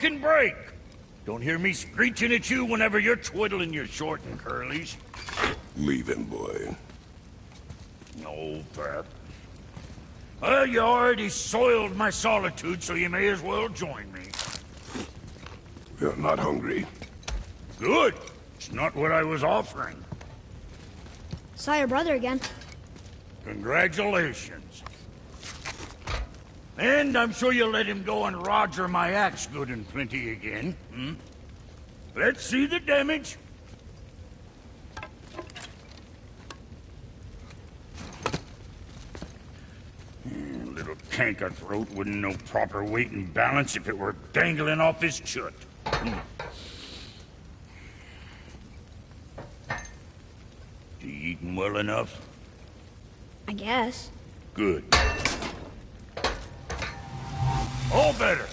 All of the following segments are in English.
Can break. Don't hear me screeching at you whenever you're twiddling your short and curlies. Leave him, boy. No, Pep. Well, you already soiled my solitude, so you may as well join me. You're not hungry. Good. It's not what I was offering. Saw your brother again. Congratulations. And I'm sure you'll let him go and roger my axe good and plenty again. Hmm? Let's see the damage. Little canker throat wouldn't know proper weight and balance if it were dangling off his chut. You eating well enough? I guess. Good. All better.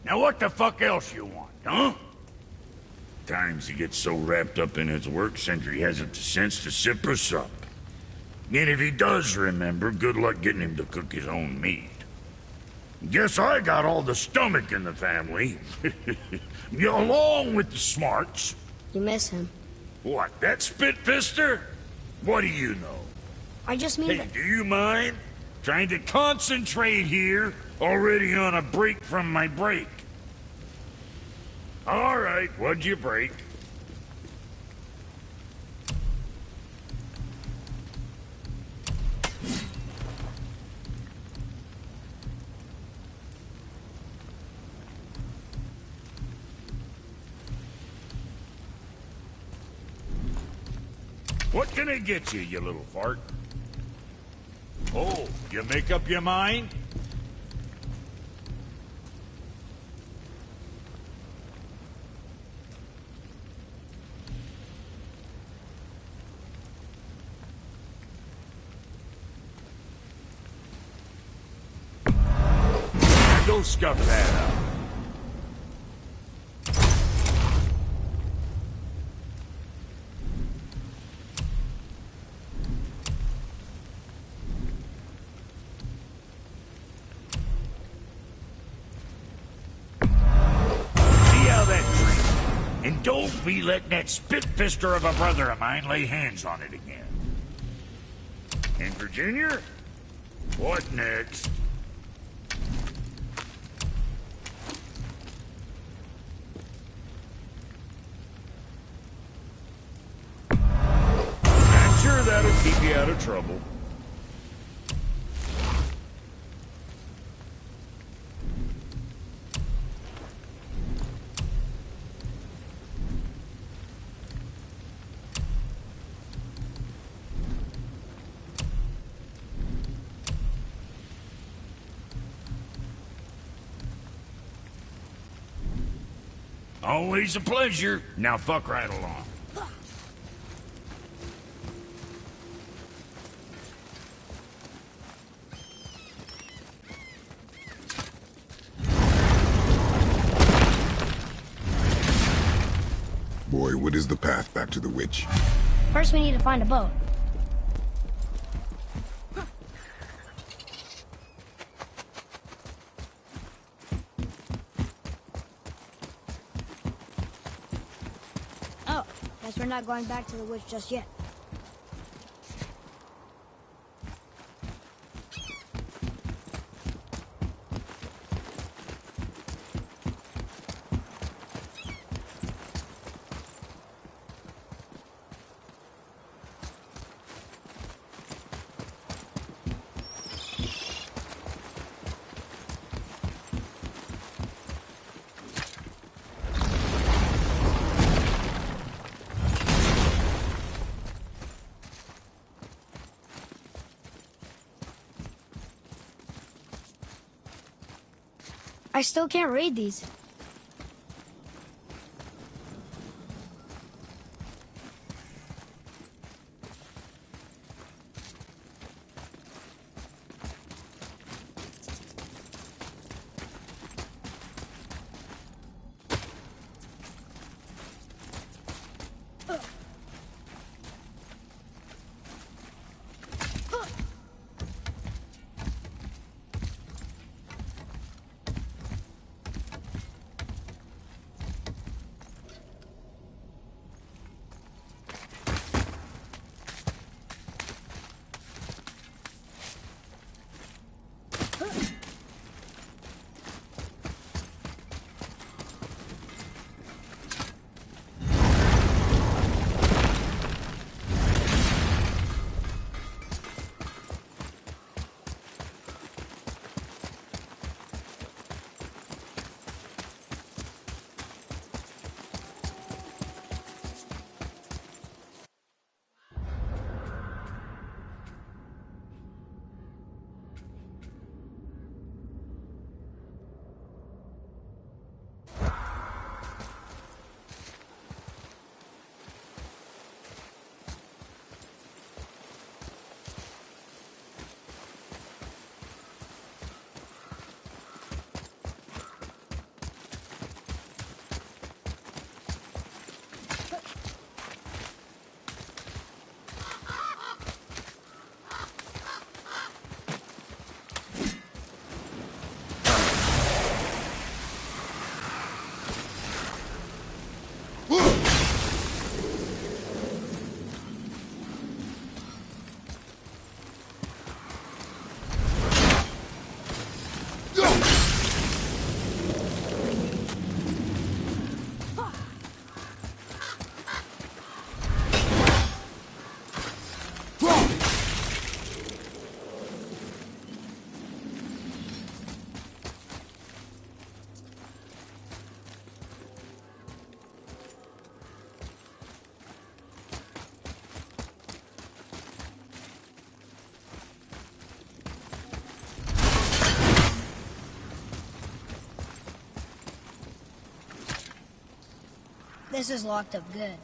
Now what the fuck else you want, huh? Times he gets so wrapped up in his work, Sentry hasn't the sense to sip or sup. And if he does remember, good luck getting him to cook his own meat. Guess I got all the stomach in the family. Along with the smarts. You miss him. What, that spit-fister? What do you know? I just mean Hey, that... do you mind? Trying to concentrate here, already on a break from my break. All right, what'd you break? What can I get you, you little fart? Oh, you make up your mind? Go scuff that up. And don't be letting that spit-fister of a brother of mine lay hands on it again. And Virginia? What next? I'm sure that'll keep you out of trouble. Always a pleasure. Now fuck right along. Boy, what is the path back to the witch? First we need to find a boat. Oh, guess we're not going back to the witch just yet. I still can't read these. This is locked up good.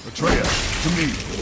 Atreus, to me.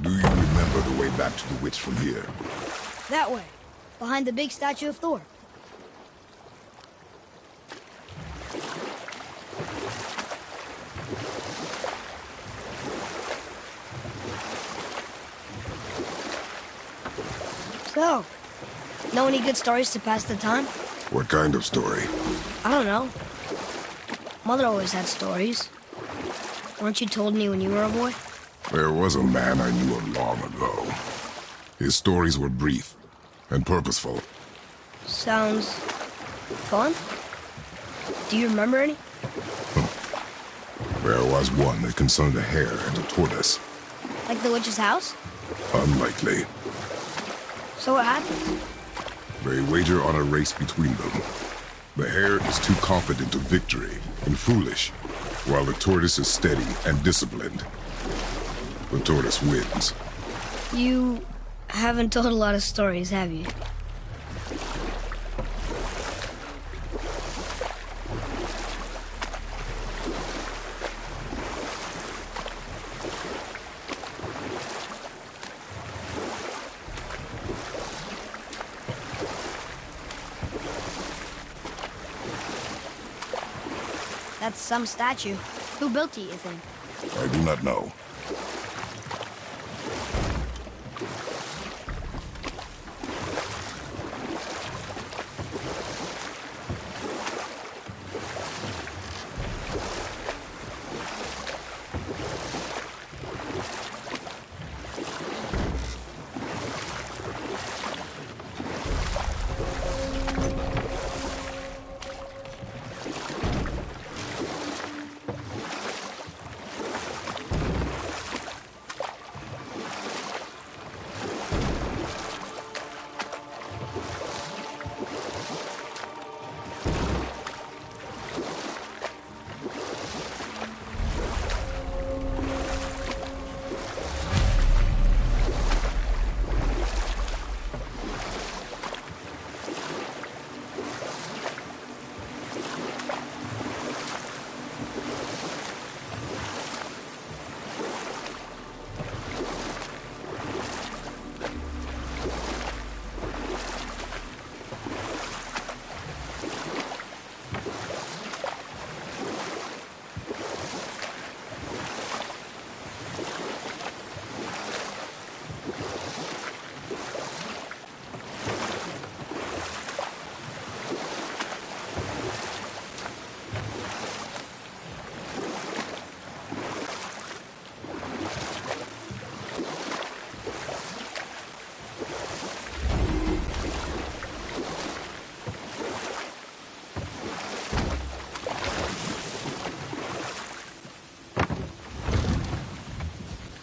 Do you remember the way back to the witch from here? That way, behind the big statue of Thor. So, know any good stories to pass the time? What kind of story? I don't know. Mother always had stories. Weren't you told me when you were a boy? There was a man I knew of long ago. His stories were brief and purposeful. Sounds fun. Do you remember any? There was one that concerned a hare and a tortoise. Like the witch's house? Unlikely. So what happened? They wager on a race between them. The hare is too confident of victory and foolish, while the tortoise is steady and disciplined. The tortoise wins. You haven't told a lot of stories, have you? That's some statue. Who built it, you think? I do not know.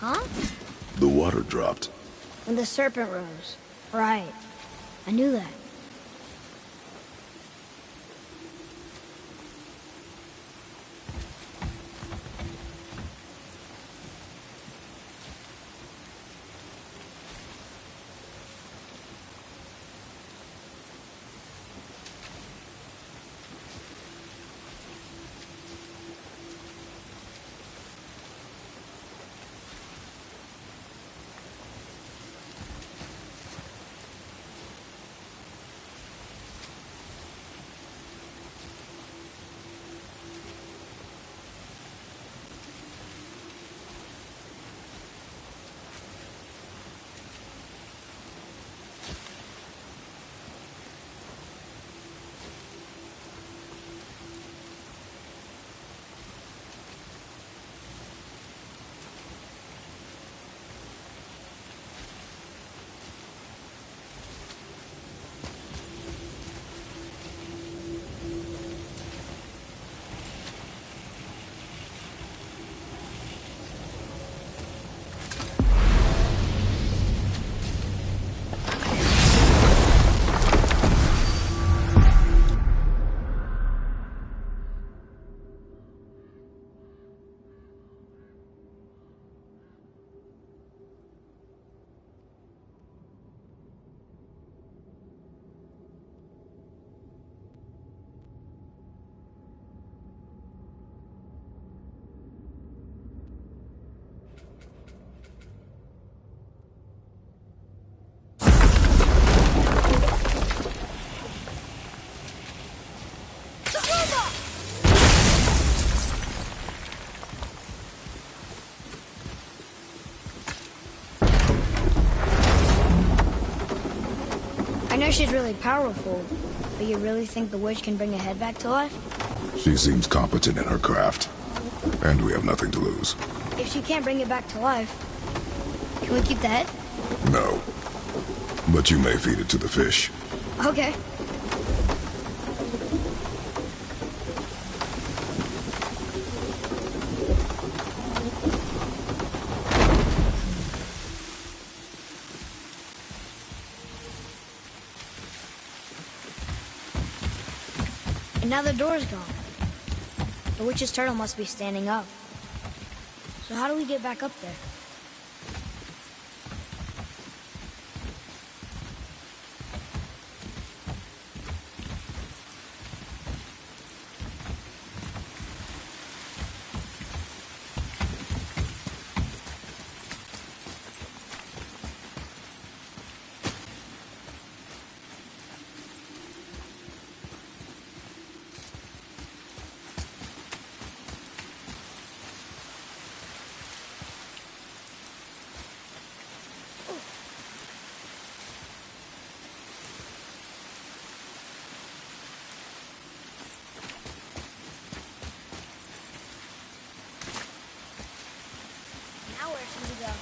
Huh? The water dropped. When the serpent rose. Right. I knew that. I know she's really powerful, but you really think the witch can bring a head back to life? She seems competent in her craft, and we have nothing to lose. If she can't bring it back to life, can we keep the head? No. But you may feed it to the fish. Okay. And now the door's gone. The witch's turtle must be standing up. So how do we get back up there? Now where should we go?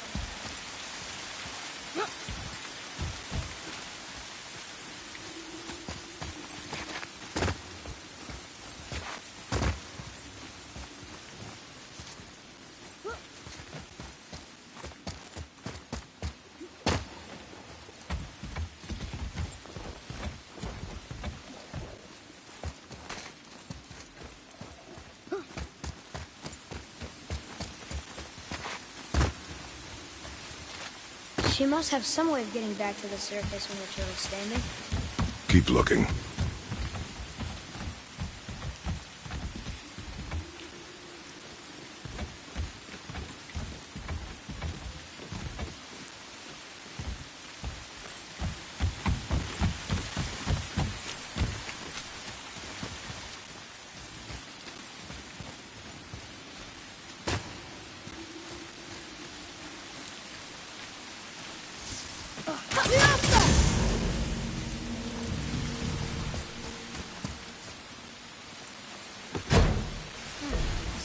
She must have some way of getting back to the surface when the turtle's standing. Keep looking.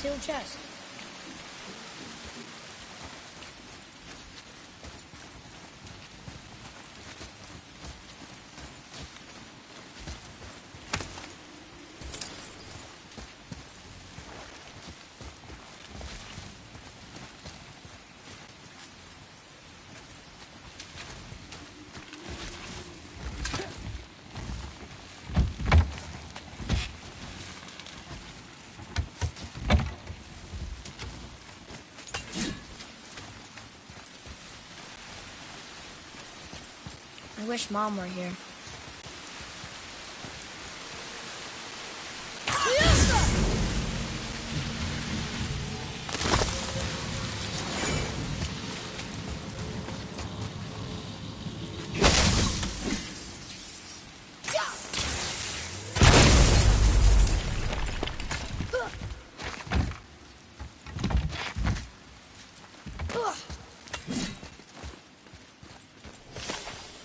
Sealed chest. I wish Mom were here.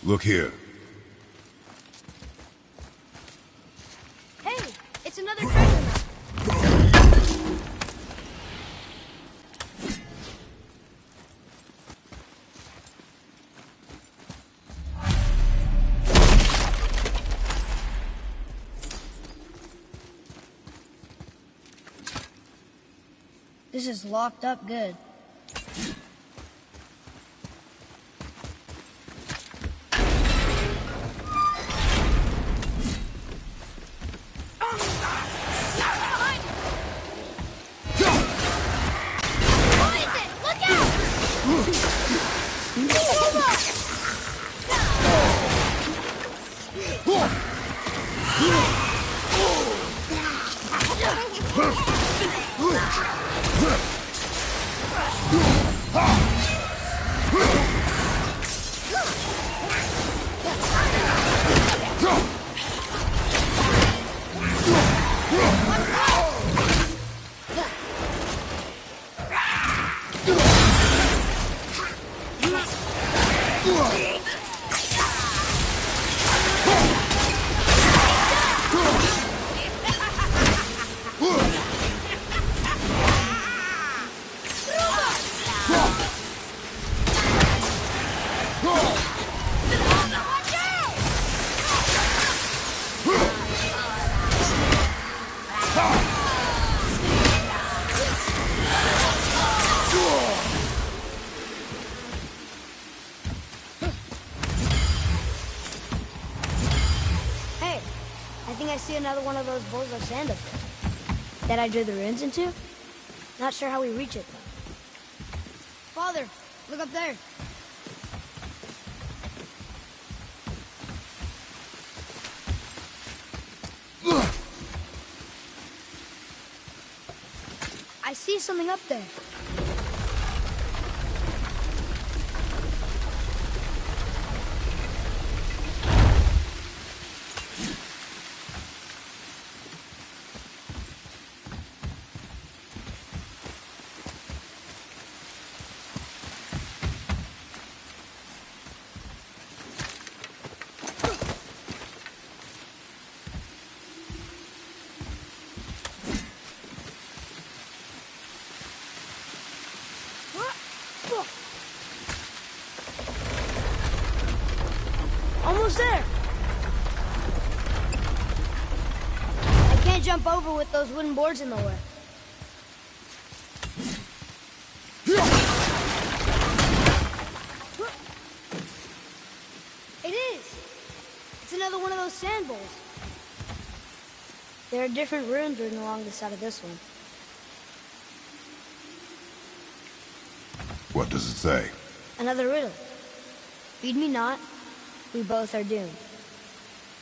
Look here. Hey, it's another treasure map. This is locked up good. I think I see another one of those bowls of sand up there. That I drew the runes into? Not sure how we reach it, though. Father, look up there. I see something up there. Almost there. I can't jump over with those wooden boards in the way. It is. It's another one of those sand bowls. There are different runes written along the side of this one. What does it say? Another riddle. Feed me not, we both are doomed.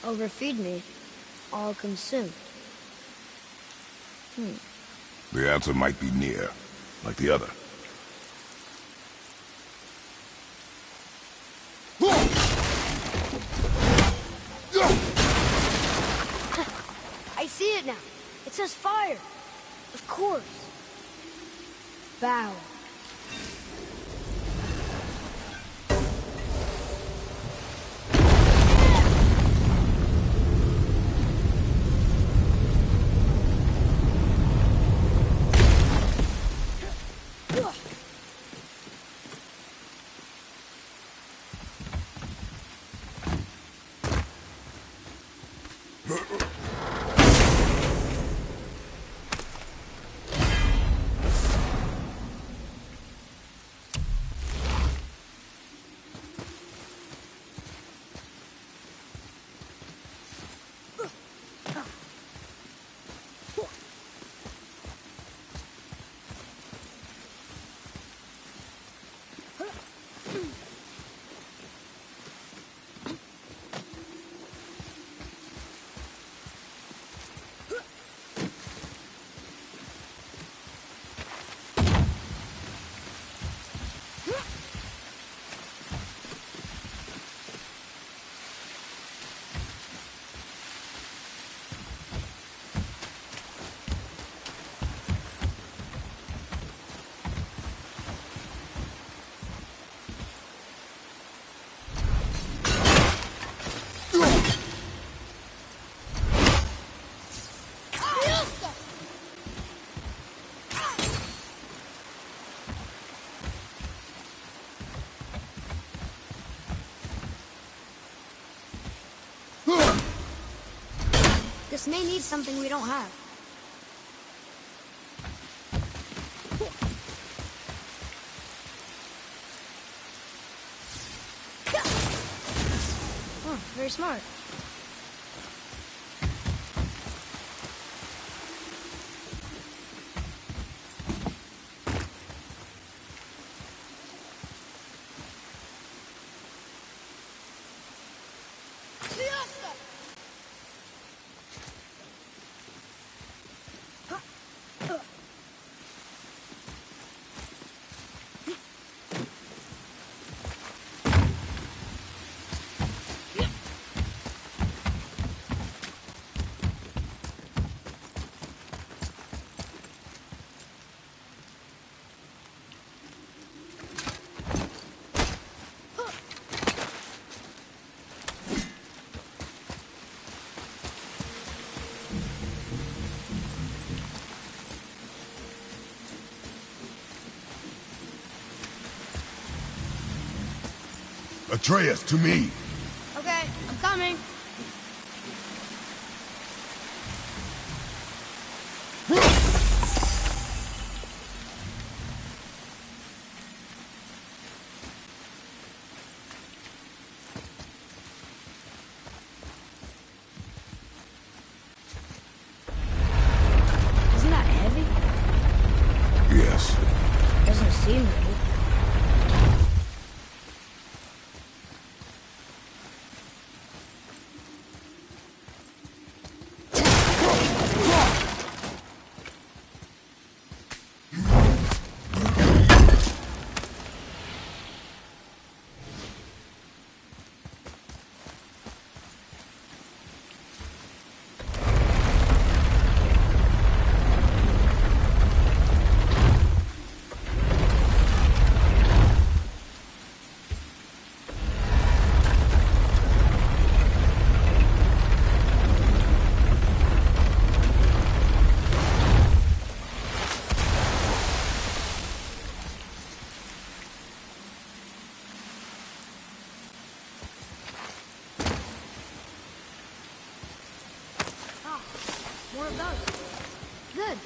Overfeed me, all consumed. The answer might be near, like the other. I see it now. It says fire. Of course. Bow. This may need something we don't have. Oh, very smart. Atreus, to me! Okay, I'm coming. More of those. Good.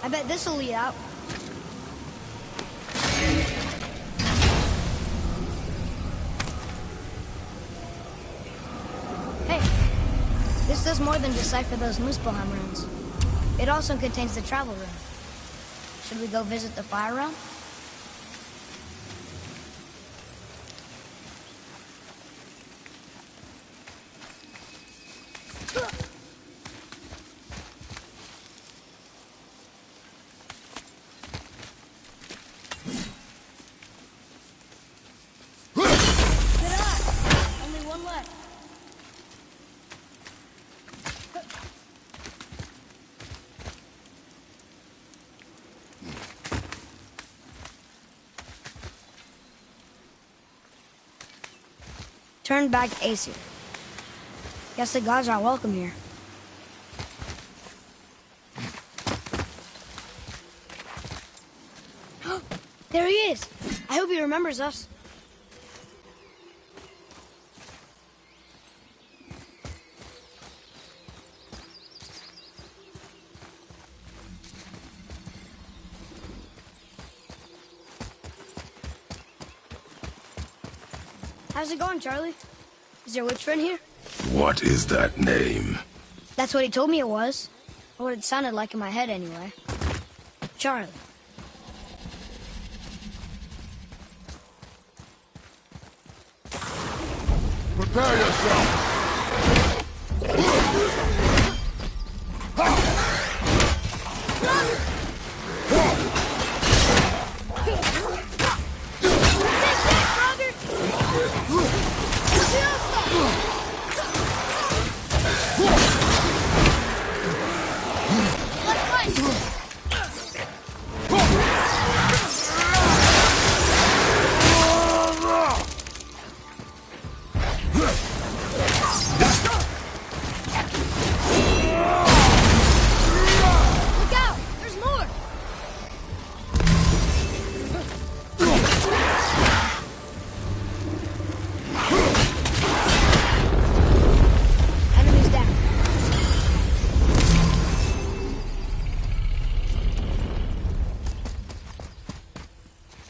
I bet this'll lead out. Hey, this does more than decipher those Muspelheim runes. It also contains the travel rune. Should we go visit the fire realm? Turn back Aesir. Guess the gods are welcome here. There he is! I hope he remembers us. How's it going, Charlie? Is your witch friend here? What is that name? That's what he told me it was. Or what it sounded like in my head, anyway. Charlie. Prepare yourself!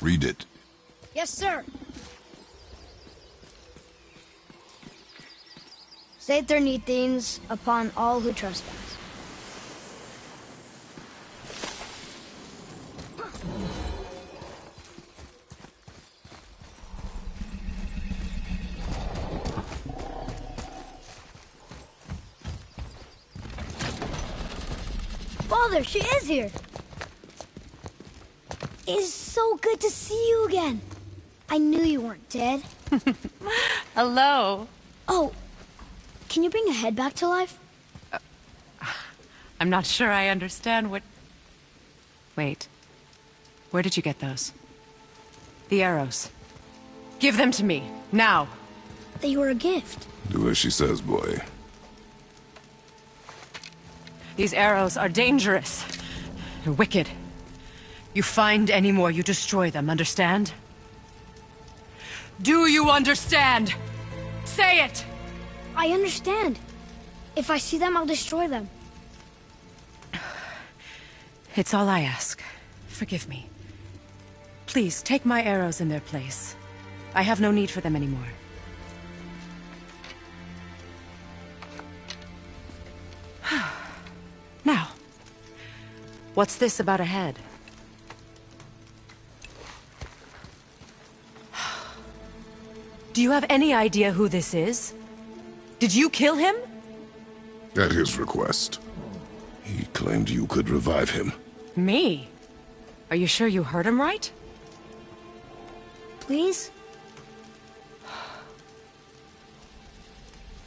Read it. Yes, sir. Sater things upon all who trespass. Father, she is here. It is so good to see you again. I knew you weren't dead. Hello. Oh, can you bring a head back to life? I'm not sure I understand what... Wait. Where did you get those? The arrows. Give them to me, now. They were a gift. Do as she says, boy. These arrows are dangerous. They're wicked. You find any more, you destroy them, understand? Do you understand? Say it! I understand. If I see them, I'll destroy them. It's all I ask. Forgive me. Please, take my arrows in their place. I have no need for them anymore. Now, what's this about a head? Do you have any idea who this is? Did you kill him? At his request. He claimed you could revive him. Me? Are you sure you heard him right? Please?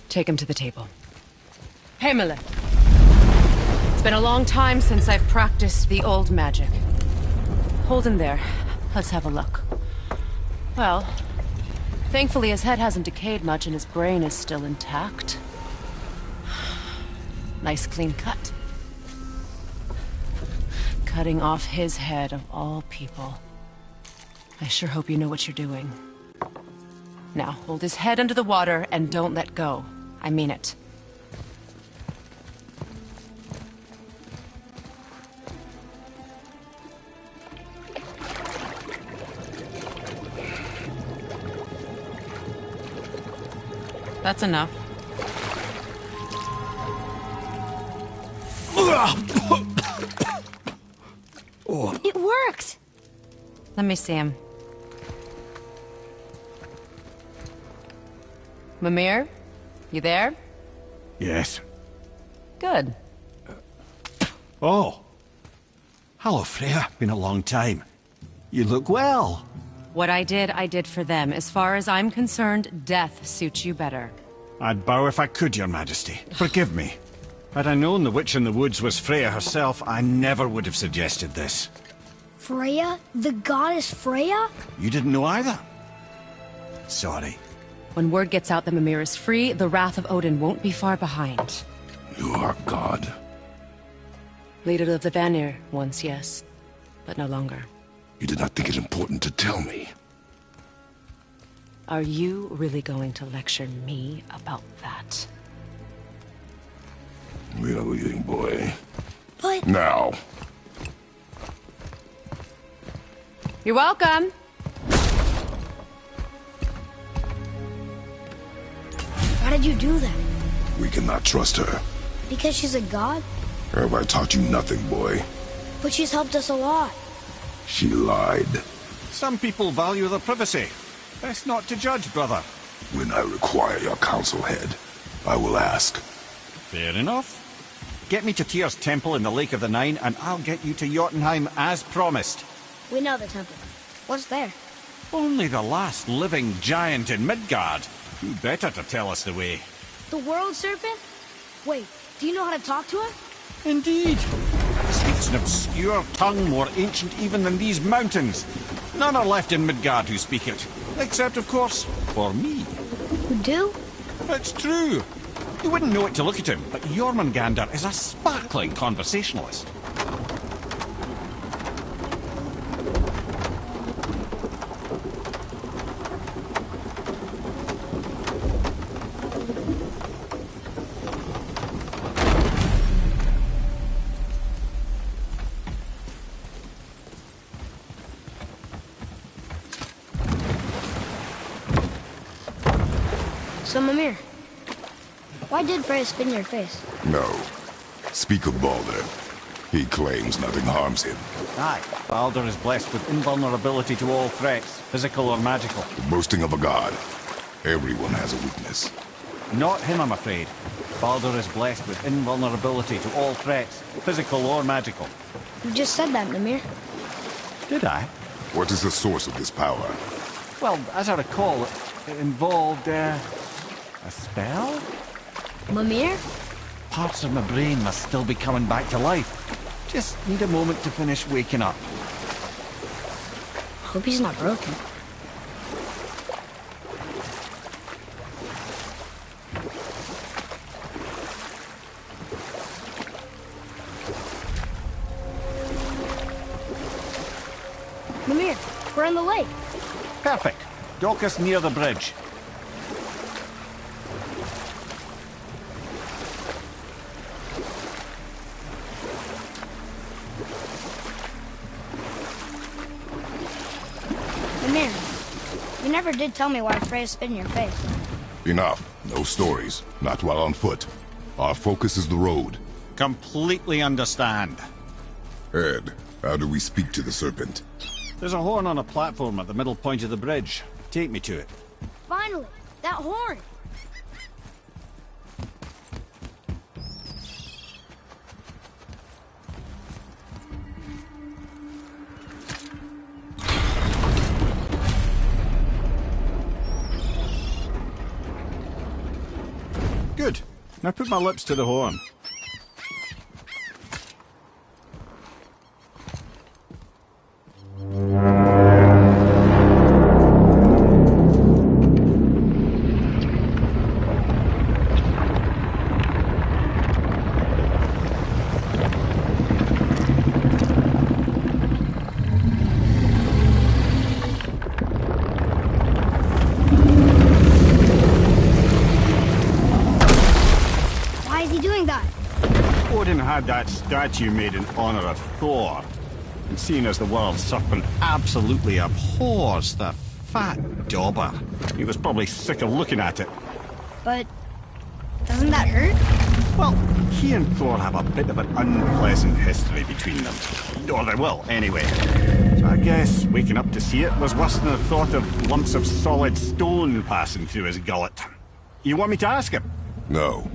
Take him to the table. Pamela. It's been a long time since I've practiced the old magic. Hold him there. Let's have a look. Well, thankfully his head hasn't decayed much and his brain is still intact. Nice clean cut. Cutting off his head of all people. I sure hope you know what you're doing. Now, hold his head under the water and don't let go. I mean it. That's enough. It worked! Let me see him. Mimir? You there? Yes. Good. Oh. Hello, Freya. Been a long time. You look well. What I did for them. As far as I'm concerned, death suits you better. I'd bow if I could, Your Majesty. Forgive me. Had I known the witch in the woods was Freya herself, I never would have suggested this. Freya? The goddess Freya? You didn't know either? Sorry. When word gets out that Mimir is free, the wrath of Odin won't be far behind. You are God. Leader of the Vanir, once yes, but no longer. You did not think it important to tell me. Are you really going to lecture me about that? We are leaving, boy. But... Now. You're welcome. Why did you do that? We cannot trust her. Because she's a god? Have I taught you nothing, boy? But she's helped us a lot. She lied. Some people value their privacy. Best not to judge, brother. When I require your council head, I will ask. Fair enough. Get me to Tyr's temple in the Lake of the Nine, and I'll get you to Jotunheim as promised. We know the temple. What's there? Only the last living giant in Midgard. Who better to tell us the way? The world serpent? Wait, do you know how to talk to her? Indeed. Speaks an obscure tongue more ancient even than these mountains. None are left in Midgard who speak it. Except, of course, for me. You do? It's true. You wouldn't know it to look at him, but Jormungandr is a sparkling conversationalist. So, Mimir, why did Freya spit in your face? No. Speak of Baldur. He claims nothing harms him. Aye, Baldur is blessed with invulnerability to all threats, physical or magical. The boasting of a god. Everyone has a weakness. Not him, I'm afraid. Baldur is blessed with invulnerability to all threats, physical or magical. You just said that, Mimir. Did I? What is the source of this power? Well, as I recall, it involved, a spell? Mimir? Parts of my brain must still be coming back to life. Just need a moment to finish waking up. Hope he's not broken. Mimir, we're in the lake. Perfect. Dock us near the bridge. Mimir, you never did tell me why Freya spit in your face. Enough. No stories. Not while on foot. Our focus is the road. Completely understand. Ed, how do we speak to the serpent? There's a horn on a platform at the middle point of the bridge. Take me to it. Finally, that horn. Good. Now put my lips to the horn. Why is he doing that? Odin had that statue made in honor of Thor. And seeing as the world serpent absolutely abhors the fat dauber, he was probably sick of looking at it. But doesn't that hurt? Well, he and Thor have a bit of an unpleasant history between them. Or they will, anyway. So I guess waking up to see it was worse than the thought of lumps of solid stone passing through his gullet. You want me to ask him? No.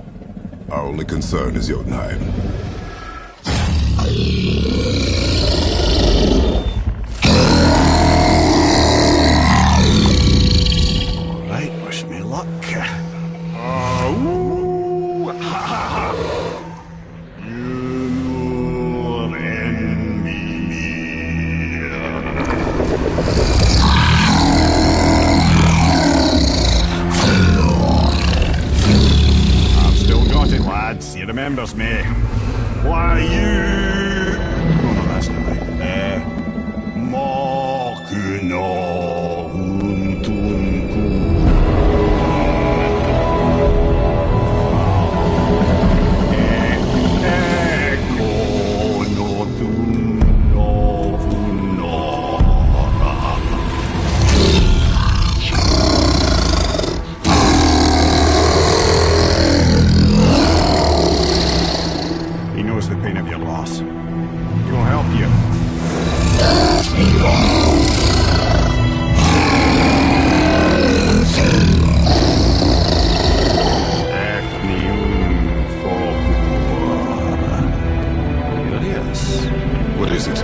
Our only concern is Jotunheim. Right, wish me luck. Ooh, ha, ha, ha. You're in me. I've still got it, lads. He remembers me. Why you? Oh no, that's not right. Mokuno Huntunku. He knows the pain of your loss. He'll help you. Here it is. What is it?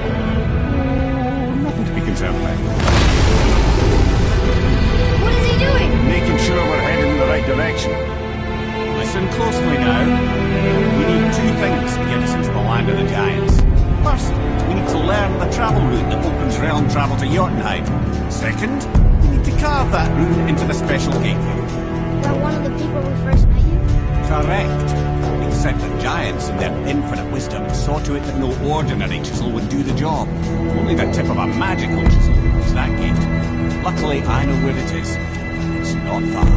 Nothing to be concerned about. What is he doing? Making sure we're heading in the right direction. Listen closely now. We need two things to get us into the land of the giants. First, we need to learn the travel route that opens realm travel to Jotunheim. Second, we need to carve that rune into the special gateway. That one of the people who first met you? Correct. Except the giants, in their infinite wisdom, saw to it that no ordinary chisel would do the job. Only the tip of a magical chisel is that gate. Luckily, I know where it is. It's not far.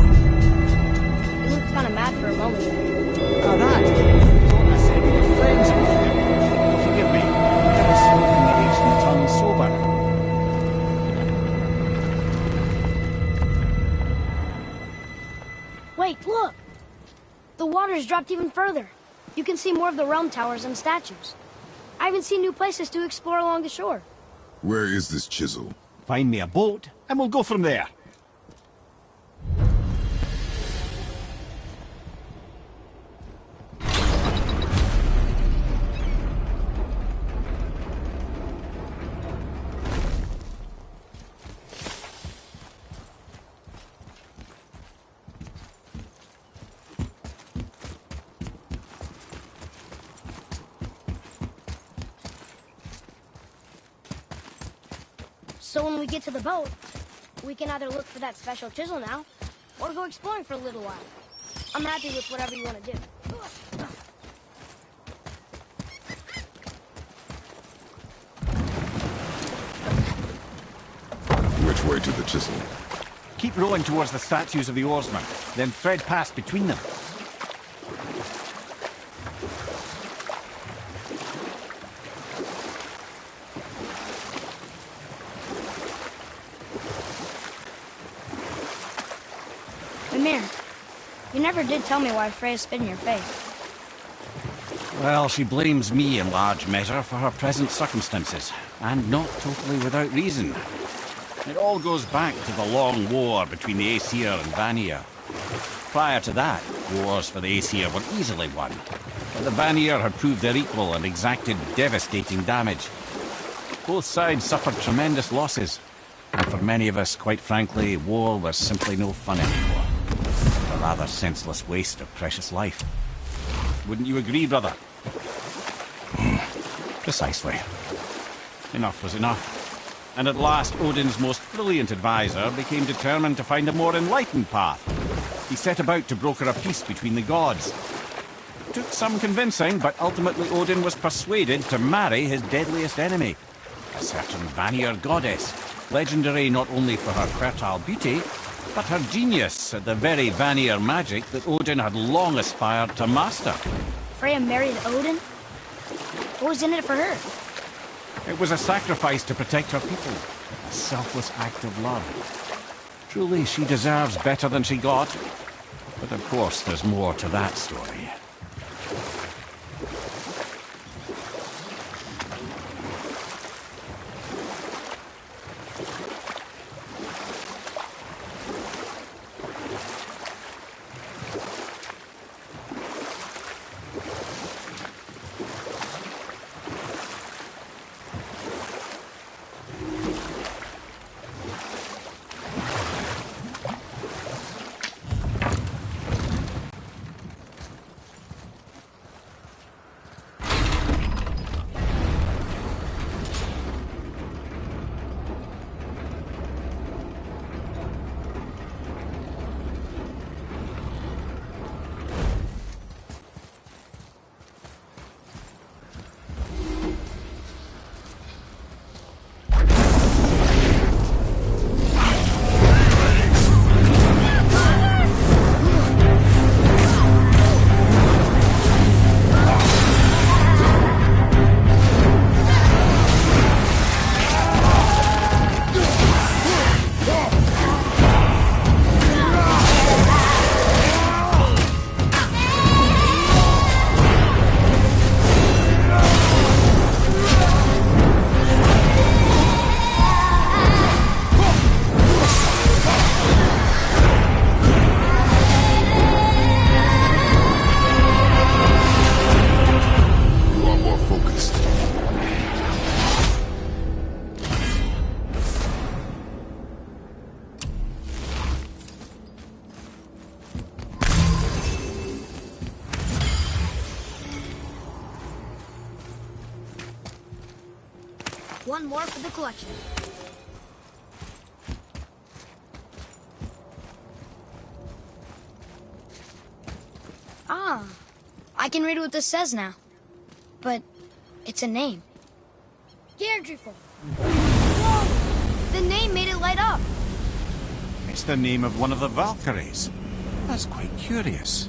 You looked kind of mad for a moment there. Now that, I thought I said we were friends with him. Forgive me, I was spoken the ancient tongue sober. Wait, dropped even further. You can see more of the realm towers and statues. I even see new places to explore along the shore. Where is this chisel? Find me a boat, and we'll go from there. So when we get to the boat, we can either look for that special chisel now, or go exploring for a little while. I'm happy with whatever you want to do. Which way to the chisel? Keep rowing towards the statues of the oarsmen, then thread past between them. Mimir, you never did tell me why Freya spit in your face. Well, she blames me in large measure for her present circumstances, and not totally without reason. It all goes back to the long war between the Aesir and Vanir. Prior to that, wars for the Aesir were easily won, but the Vanir had proved their equal and exacted devastating damage. Both sides suffered tremendous losses, and for many of us, quite frankly, war was simply no fun anymore. A rather senseless waste of precious life. Wouldn't you agree, brother? Precisely. Enough was enough. And at last, Odin's most brilliant advisor became determined to find a more enlightened path. He set about to broker a peace between the gods. It took some convincing, but ultimately Odin was persuaded to marry his deadliest enemy, a certain Vanir goddess, legendary not only for her fertile beauty, but her genius at the very Vanir magic that Odin had long aspired to master. Freya married Odin? What was in it for her? It was a sacrifice to protect her people, a selfless act of love. Truly, she deserves better than she got. But of course, there's more to that story. One more for the collection. Ah, I can read what this says now. But it's a name. Gerdrifel. Whoa! The name made it light up. It's the name of one of the Valkyries. That's quite curious.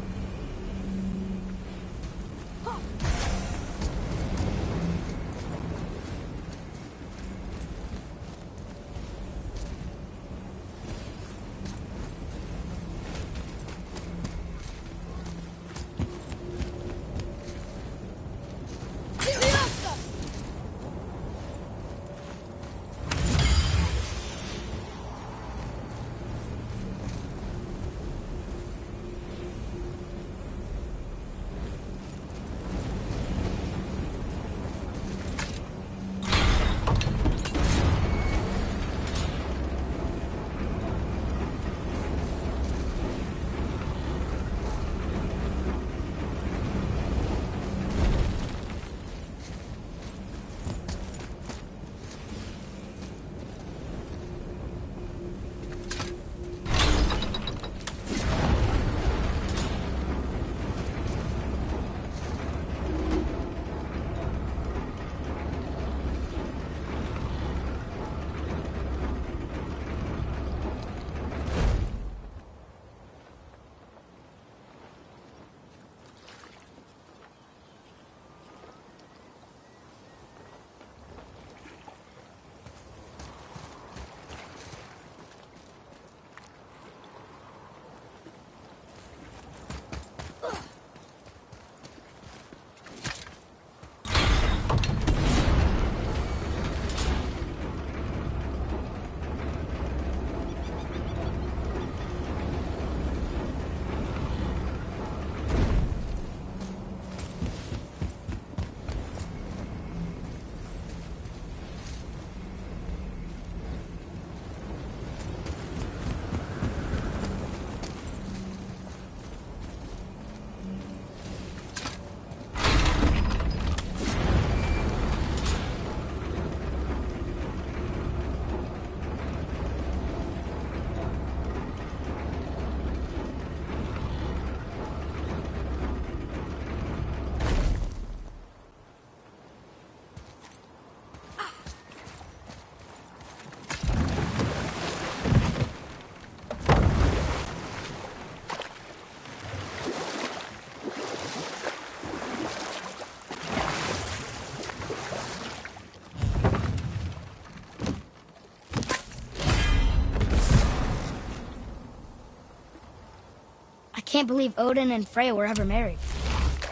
can't believe Odin and Freya were ever married.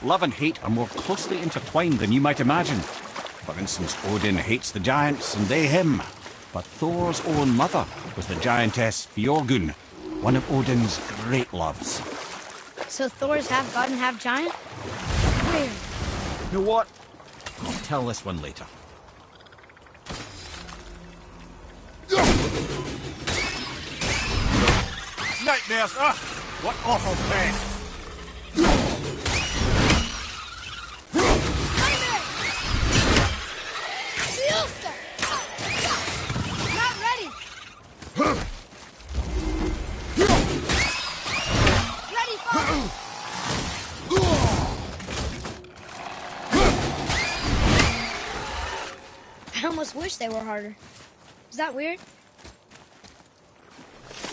Love and hate are more closely intertwined than you might imagine. For instance, Odin hates the giants and they him. But Thor's own mother was the giantess Björgun, one of Odin's great loves. So Thor's half god and half giant? Weird. You know what? I'll tell this one later. Nightmares! Ah! What awful pain! Not ready! Ready, folks! I almost wish they were harder. Is that weird?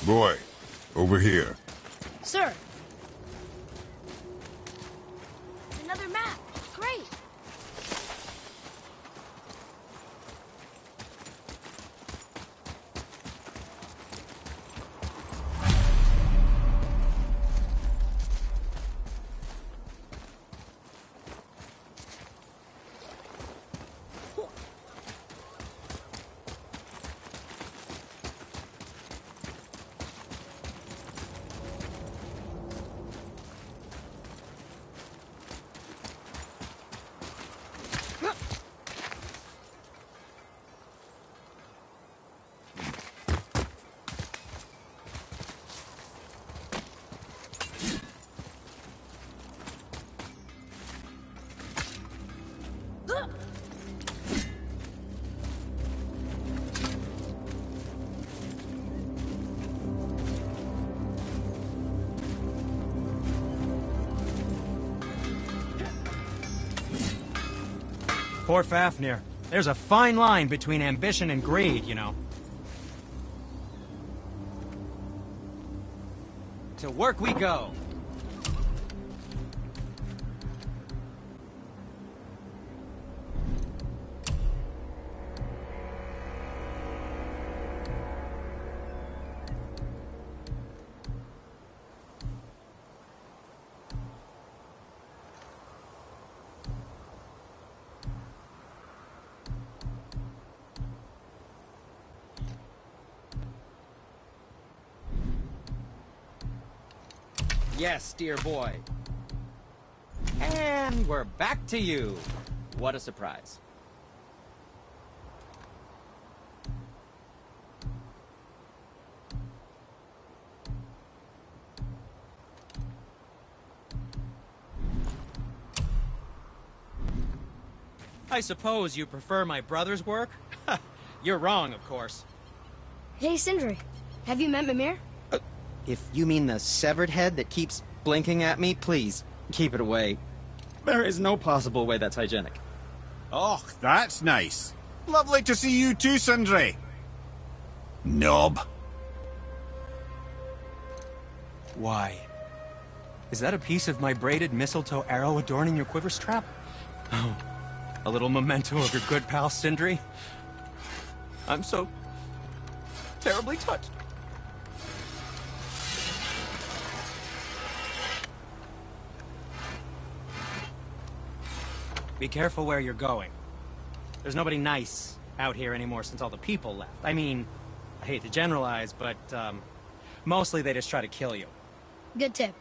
Boy, over here. Sir! Another map! Great! Poor Fafnir. There's a fine line between ambition and greed, you know. To work we go. Yes, dear boy. And we're back to you. What a surprise. I suppose you prefer my brother's work? You're wrong, of course. Hey, Sindri. Have you met Mimir? If you mean the severed head that keeps blinking at me, please, keep it away. There is no possible way that's hygienic. Oh, that's nice. Lovely to see you too, Sindri. Knob. Why? Is that a piece of my braided mistletoe arrow adorning your quiver strap? Oh, a little memento of your good pal Sindri? I'm so terribly touched. Be careful where you're going. There's nobody nice out here anymore since all the people left. I mean, I hate to generalize, but, mostly they just try to kill you. Good tip.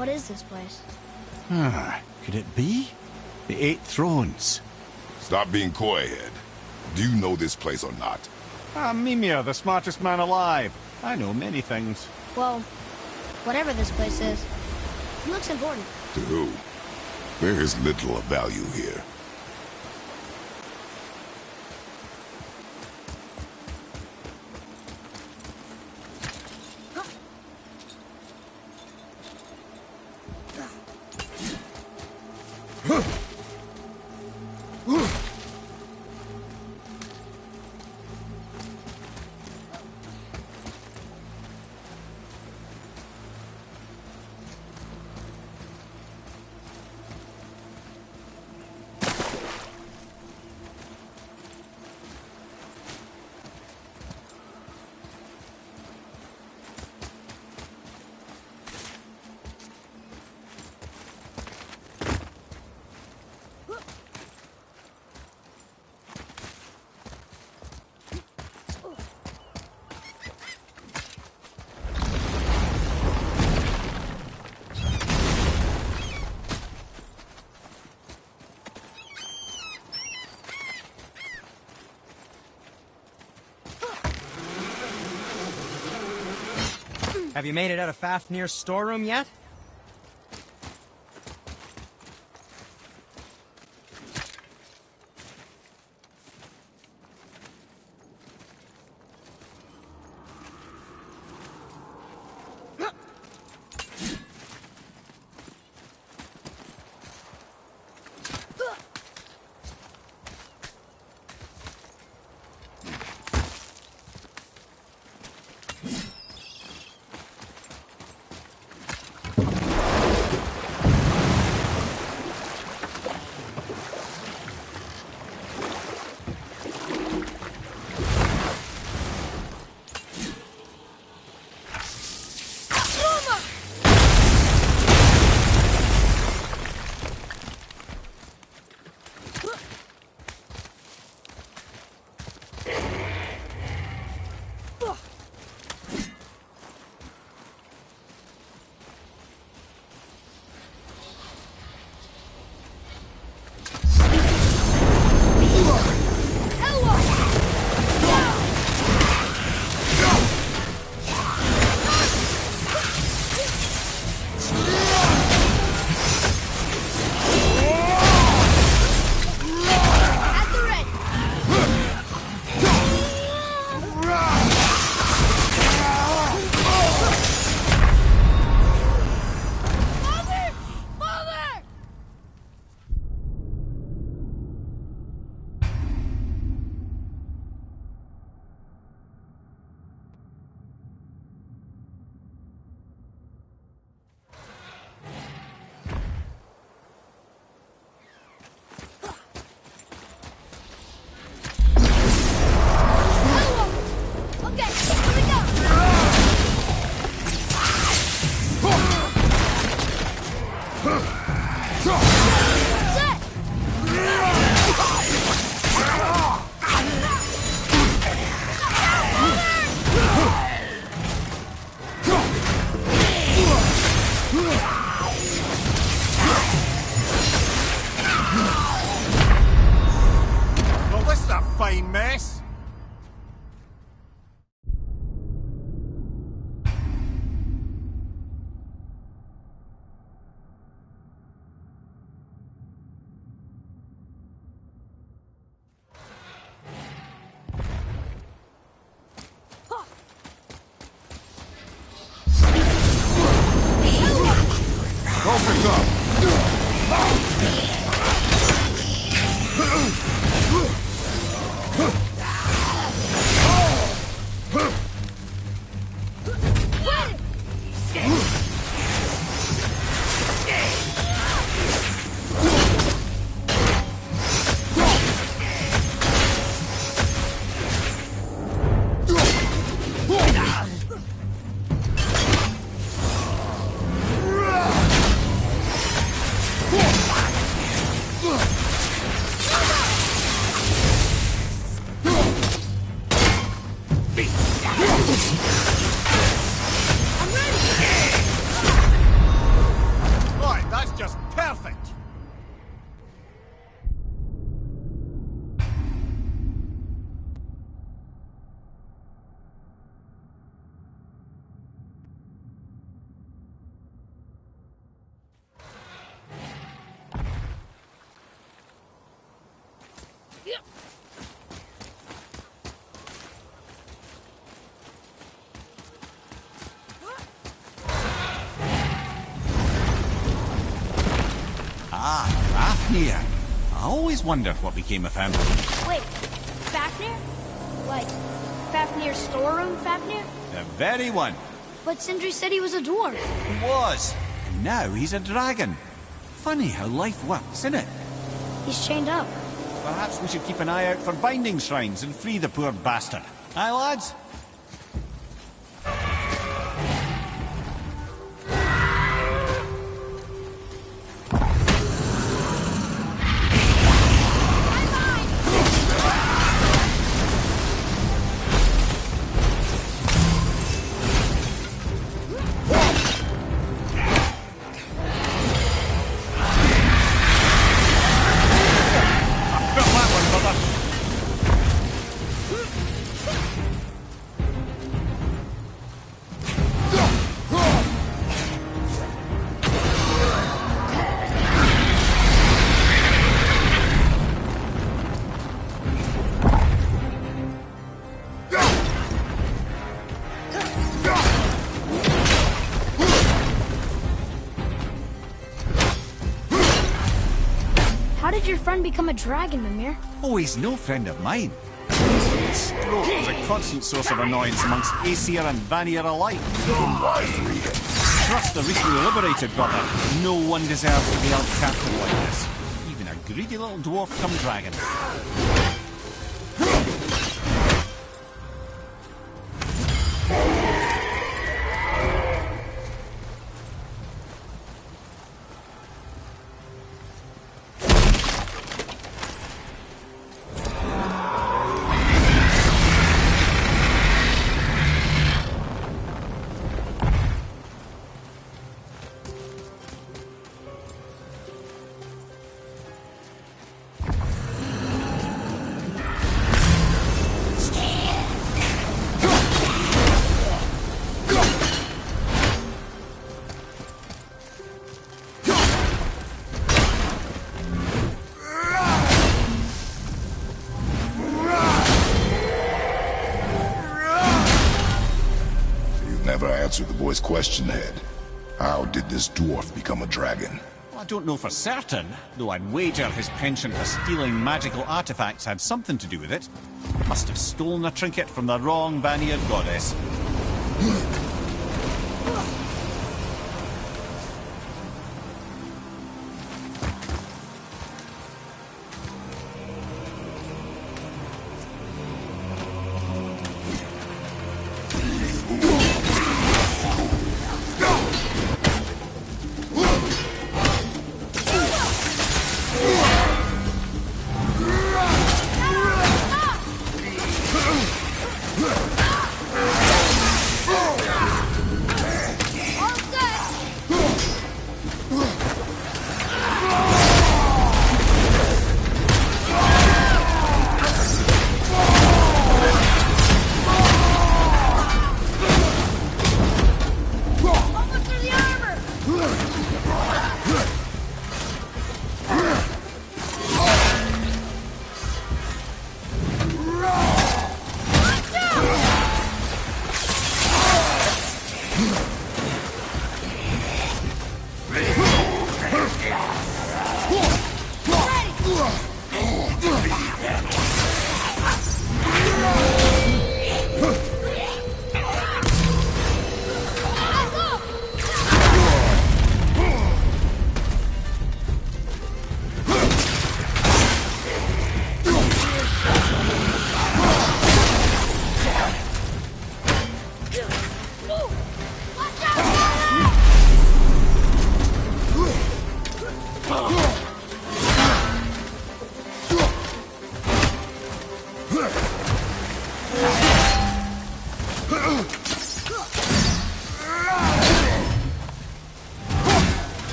What is this place? Could it be? The Eight Thrones. Stop being coy-head. Do you know this place or not? I'm Mimir, the smartest man alive. I know many things. Well, whatever this place is, it looks important. To who? There is little of value here. Have you made it out of Fafnir's storeroom yet? Ah, Fafnir. I always wondered what became of him. Wait, Fafnir? Like, Fafnir's storeroom Fafnir? The very one. But Sindri said he was a dwarf. He was. And now he's a dragon. Funny how life works, isn't it? He's chained up. Perhaps we should keep an eye out for binding shrines and free the poor bastard. Aye, lads? How did your friend become a dragon, Mimir? Oh, he's no friend of mine. His stroke was a constant source of annoyance amongst Aesir and Vanir alike. Why free him? Trust the recently liberated, brother. No one deserves to be held captive like this. Even a greedy little dwarf come dragon. Never answered the boy's question, Head. How did this dwarf become a dragon? Well, I don't know for certain, though I'd wager his penchant for stealing magical artifacts had something to do with it. Must have stolen a trinket from the wrong Vanir goddess.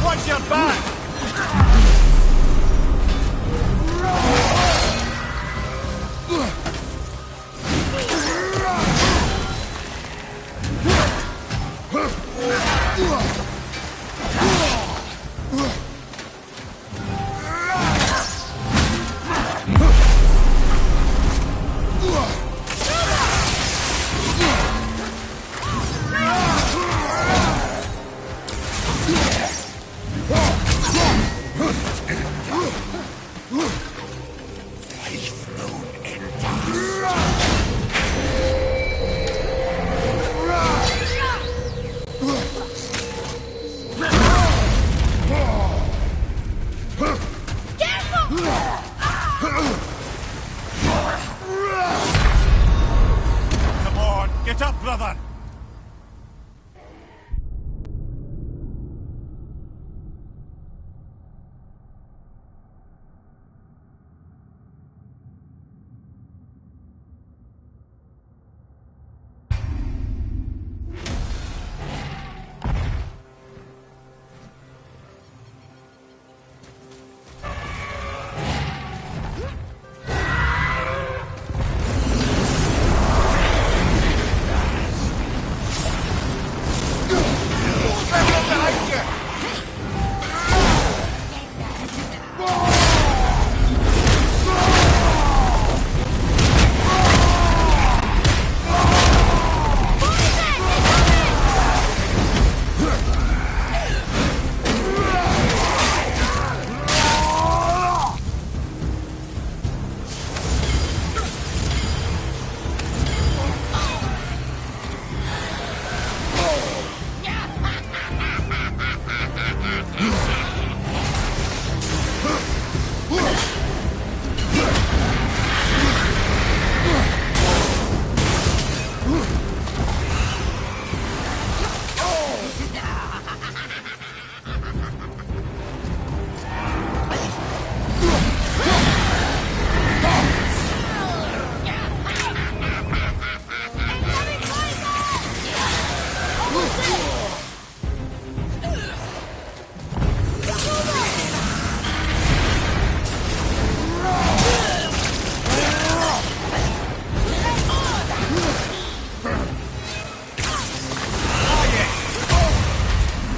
Watch your back! Come on, get up, brother!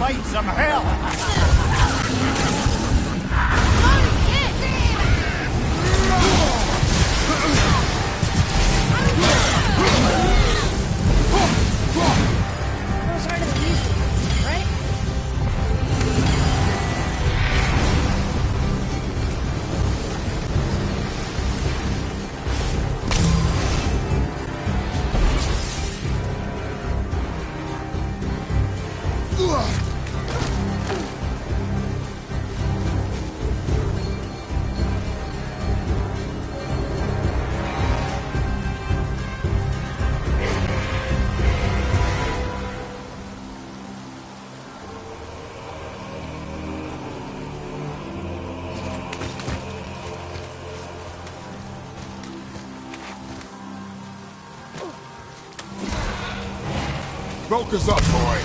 Fight some hell! Those harder than these things, right? Focus up, boy.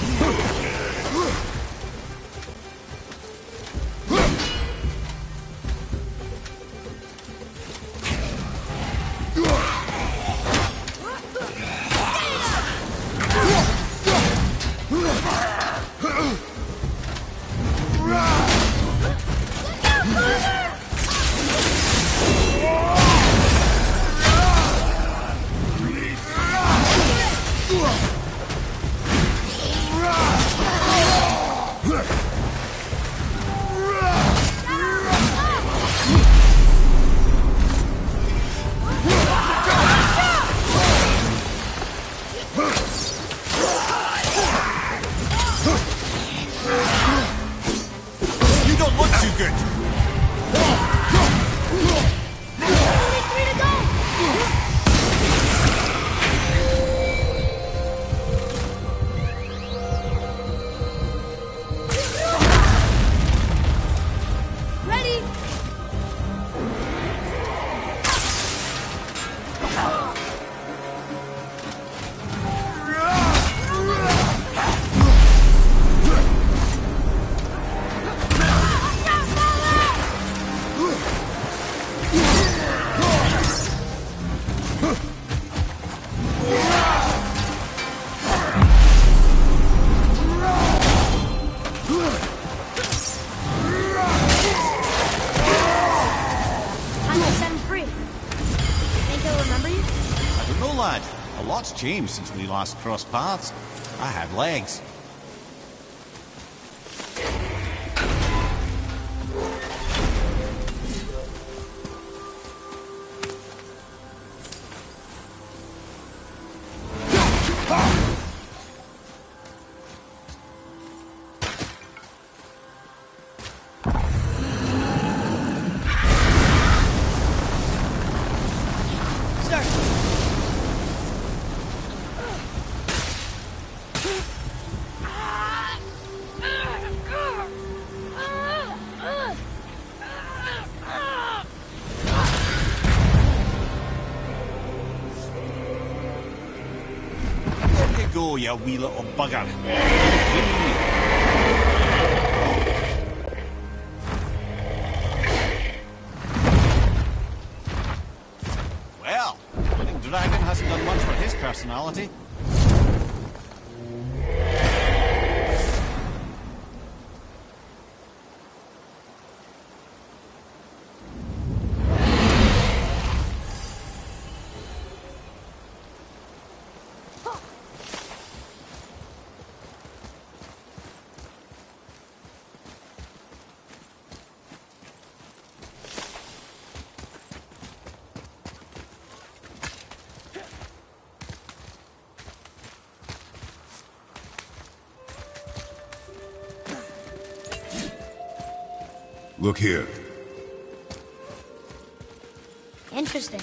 changed since we last crossed paths. I had legs. Go, you wee little bugger. Well, I think Dragon hasn't done much for his personality. Look here. Interesting.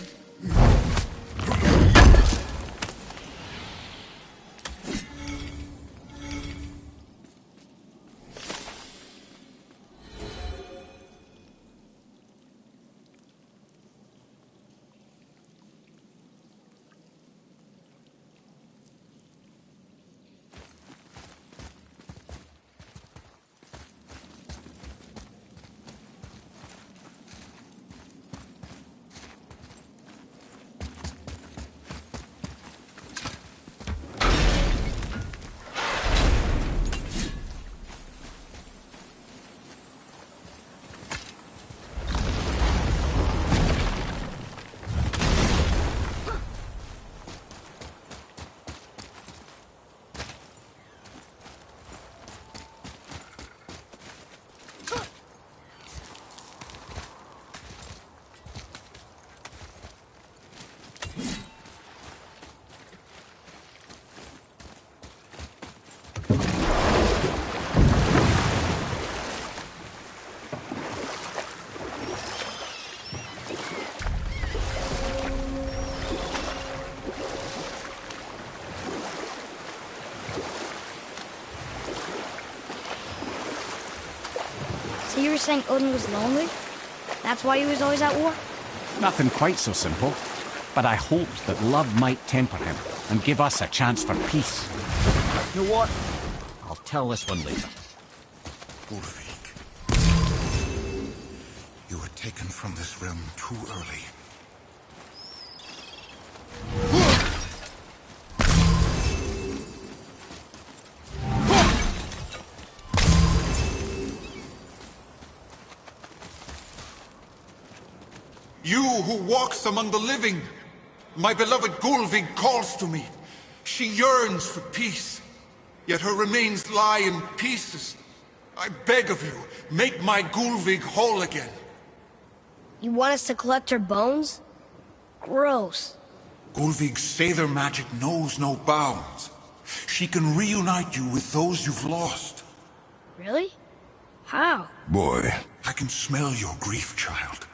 So you were saying Odin was lonely? That's why he was always at war? Nothing quite so simple, but I hoped that love might temper him and give us a chance for peace. You know what? I'll tell this one later. Ulvik, you were taken from this realm too early. You who walks among the living, my beloved Gulvig calls to me. She yearns for peace, yet her remains lie in pieces. I beg of you, make my Gulvig whole again. You want us to collect her bones? Gross. Gulvig's Sather magic knows no bounds. She can reunite you with those you've lost. Really? How? Boy. I can smell your grief, child.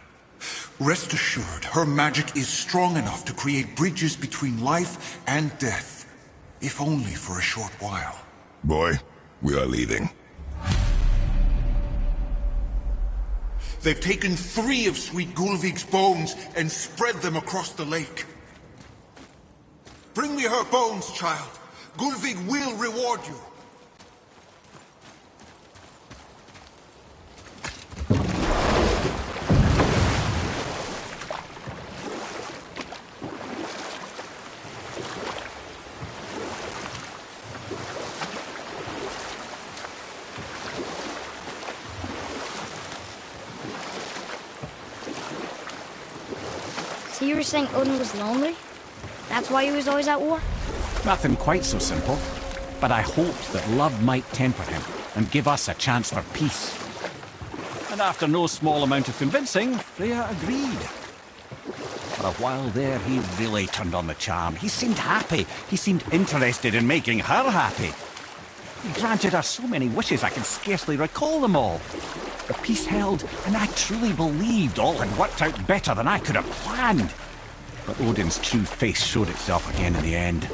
Rest assured, her magic is strong enough to create bridges between life and death, if only for a short while. Boy, we are leaving. They've taken 3 of Sweet Gulvig's bones and spread them across the lake. Bring me her bones, child. Gulvig will reward you. So you were saying Odin was lonely? That's why he was always at war? Nothing quite so simple, but I hoped that love might temper him and give us a chance for peace. And after no small amount of convincing, Freya agreed. For a while there, he really turned on the charm. He seemed happy. He seemed interested in making her happy. He granted her so many wishes I can scarcely recall them all. The peace held, and I truly believed all had worked out better than I could have planned. But Odin's true face showed itself again in the end.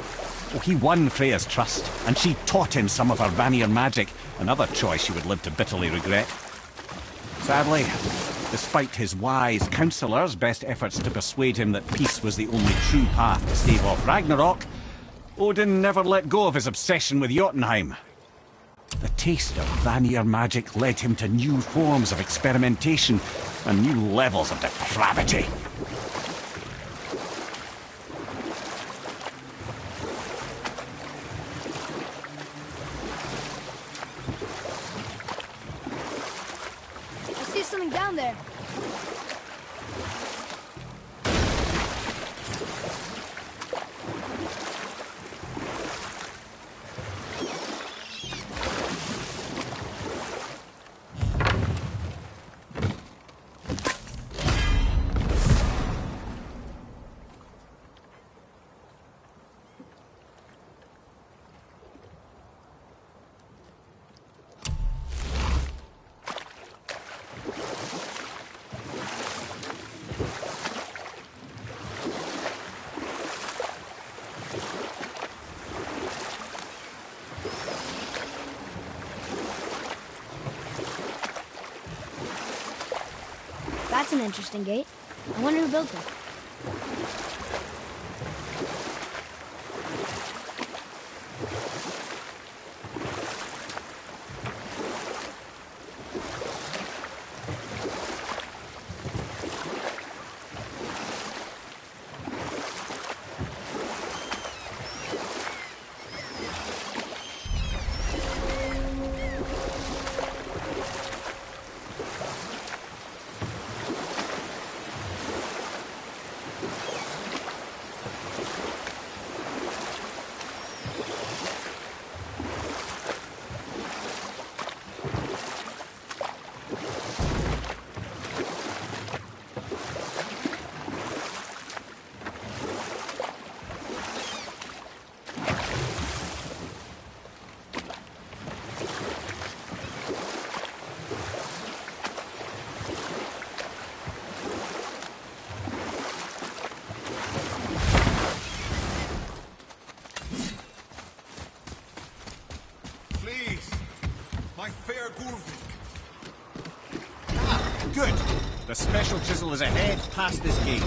Oh, he won Freya's trust, and she taught him some of her Vanir magic, another choice she would live to bitterly regret. Sadly, despite his wise counsellors' best efforts to persuade him that peace was the only true path to stave off Ragnarok, Odin never let go of his obsession with Jotunheim. The taste of Vanir magic led him to new forms of experimentation and new levels of depravity. I see something down there. That's an interesting gate. I wonder who built it. My fair Gulvik. Ah, good. The special chisel is ahead, past this gate.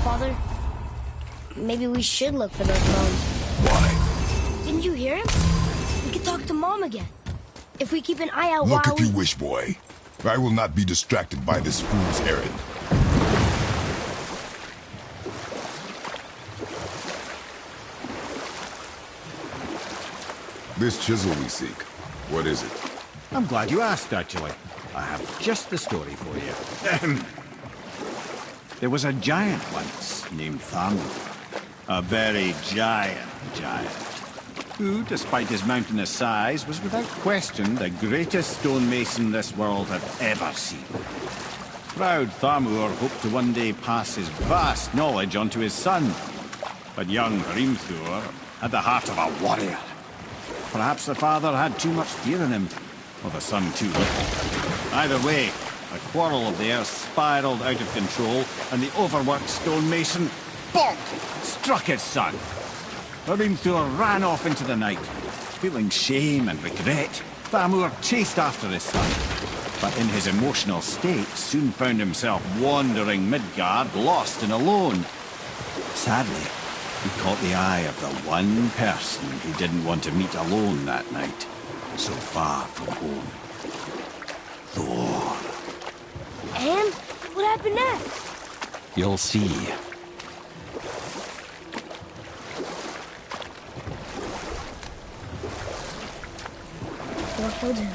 Father, maybe we should look for those bones. Why? Didn't you hear him? We could talk to Mom again. If we keep an eye out Look while if you wish, boy. I will not be distracted by this fool's errand. This chisel we seek, what is it? I'm glad you asked, actually. I have just the story for you. There was a giant once named Thamu. A very giant, who, despite his mountainous size, was without question the greatest stonemason this world had ever seen. Proud Thamur hoped to one day pass his vast knowledge on to his son. But young Hrimthur had the heart of a warrior. Perhaps the father had too much fear in him, or the son too little. Either way, a quarrel of theirs spiraled out of control, and the overworked stonemason, bonk, struck his son. Hrimthur ran off into the night. Feeling shame and regret, Thamur chased after his son, but in his emotional state soon found himself wandering Midgard, lost and alone. Sadly, he caught the eye of the one person he didn't want to meet alone that night, so far from home. Thor. And what happened next? You'll see. Thor killed him.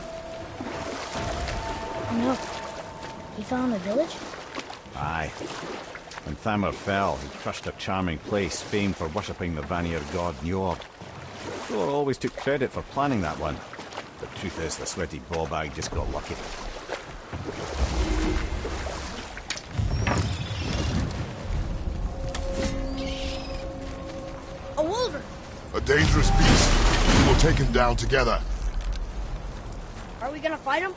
Oh no. He fell in the village? Aye. When Thamur fell, he crushed a charming place famed for worshipping the Vanir god Njord. Thor always took credit for planning that one. The truth is, the sweaty ballbag just got lucky. A wolver! A dangerous beast. We will take him down together. Are we gonna fight him?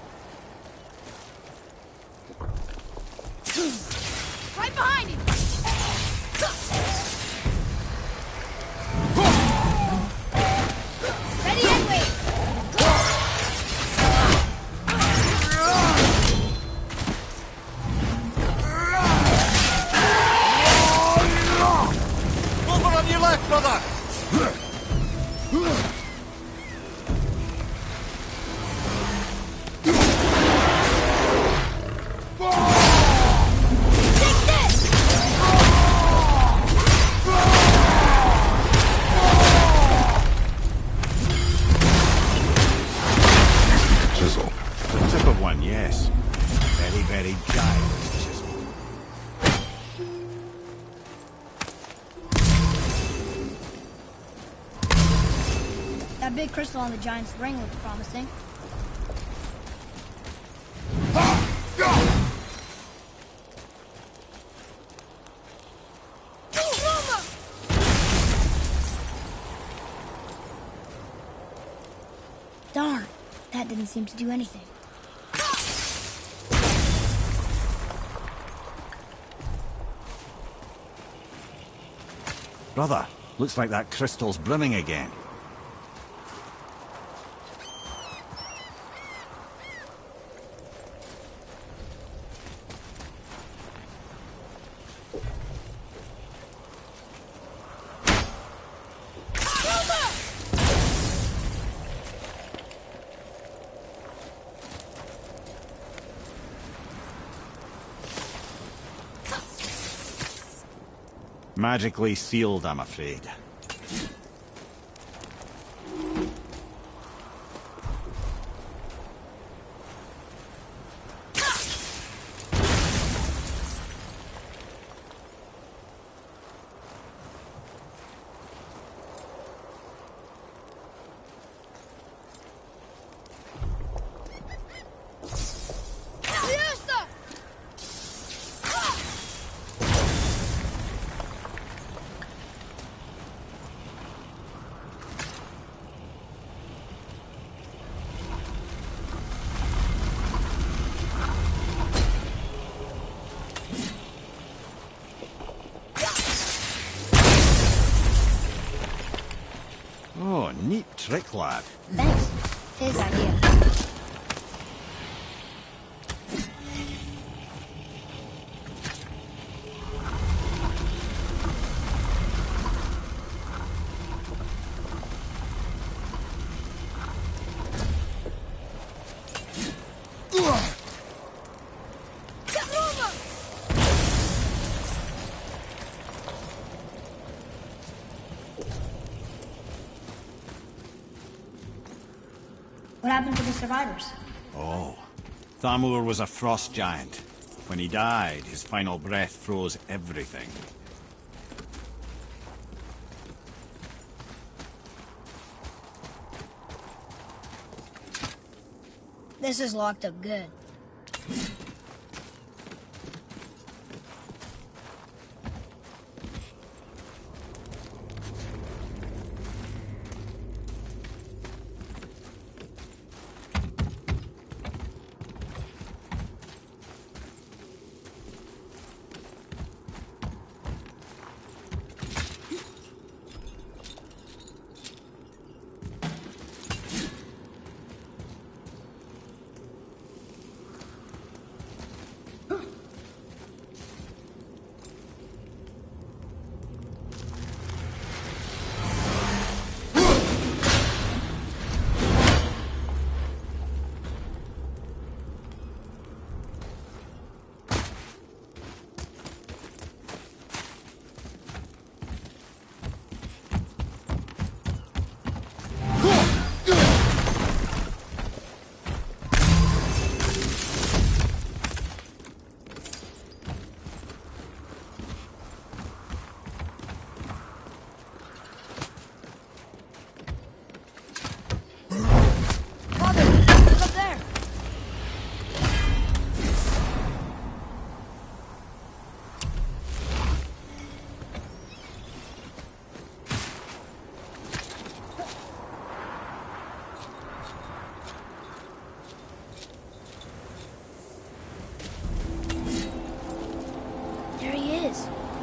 Right behind him! Ready and wait! Over on your left, brother! Yes. Very, very giant chisel. That big crystal on the giant's ring looks promising. Darn, that didn't seem to do anything. Brother, looks like that crystal's brimming again. Magically sealed, I'm afraid. Oh, neat trick, lad. Thanks. His idea. survivors. Oh. Thamur was a frost giant. When he died, his final breath froze everything. This is locked up good.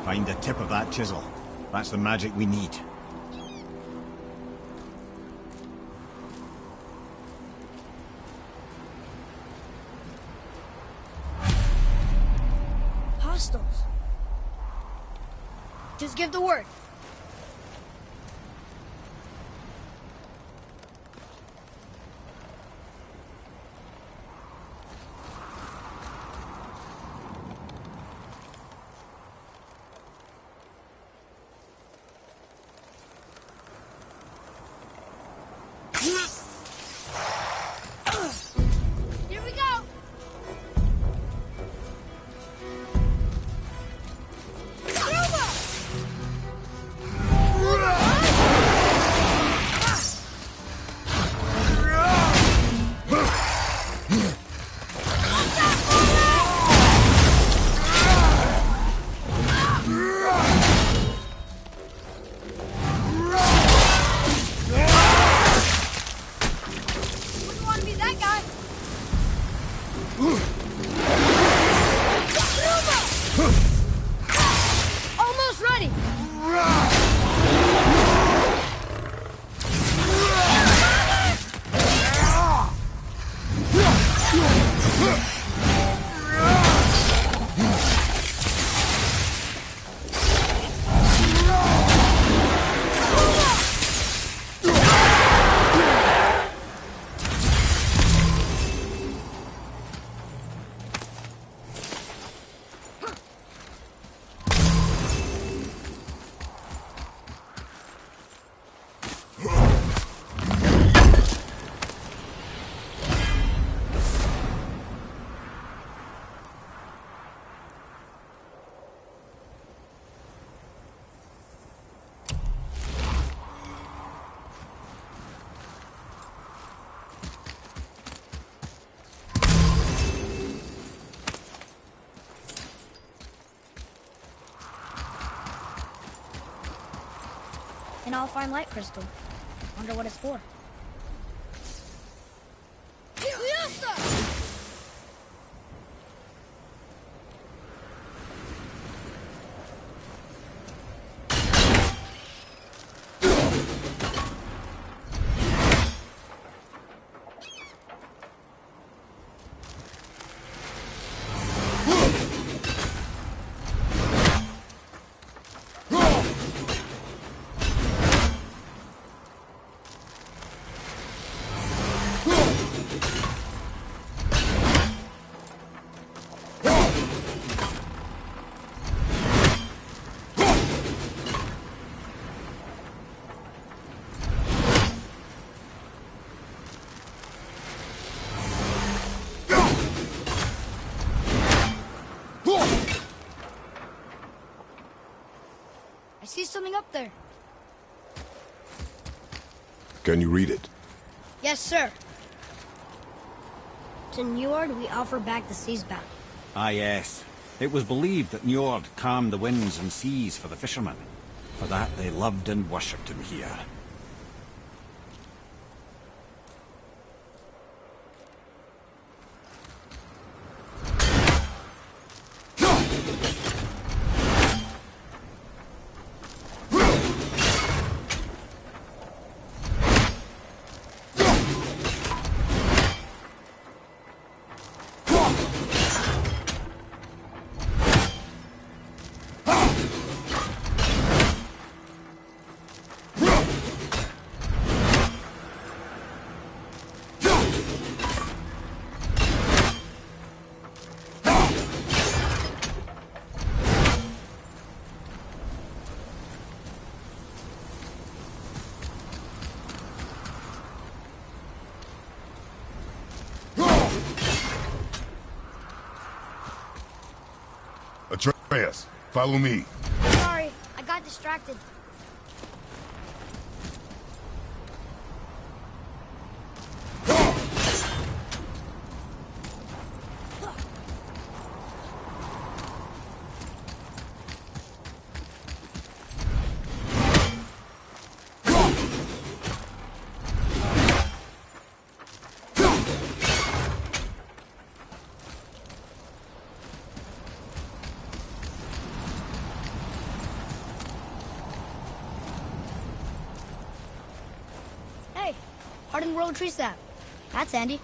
Find the tip of that chisel. That's the magic we need. Hostiles. Just give the word. Here we go! Wouldn't want to be that guy. Almost ready. An all-fine light crystal. Wonder what it's for. something up there. Can you read it? Yes, sir. To Njord we offer back the sea's bounty. Ah, yes. It was believed that Njord calmed the winds and seas for the fishermen. For that they loved and worshipped him here. Atreus, follow me. Sorry, I got distracted. Hey, hardened road tree sap. That's handy.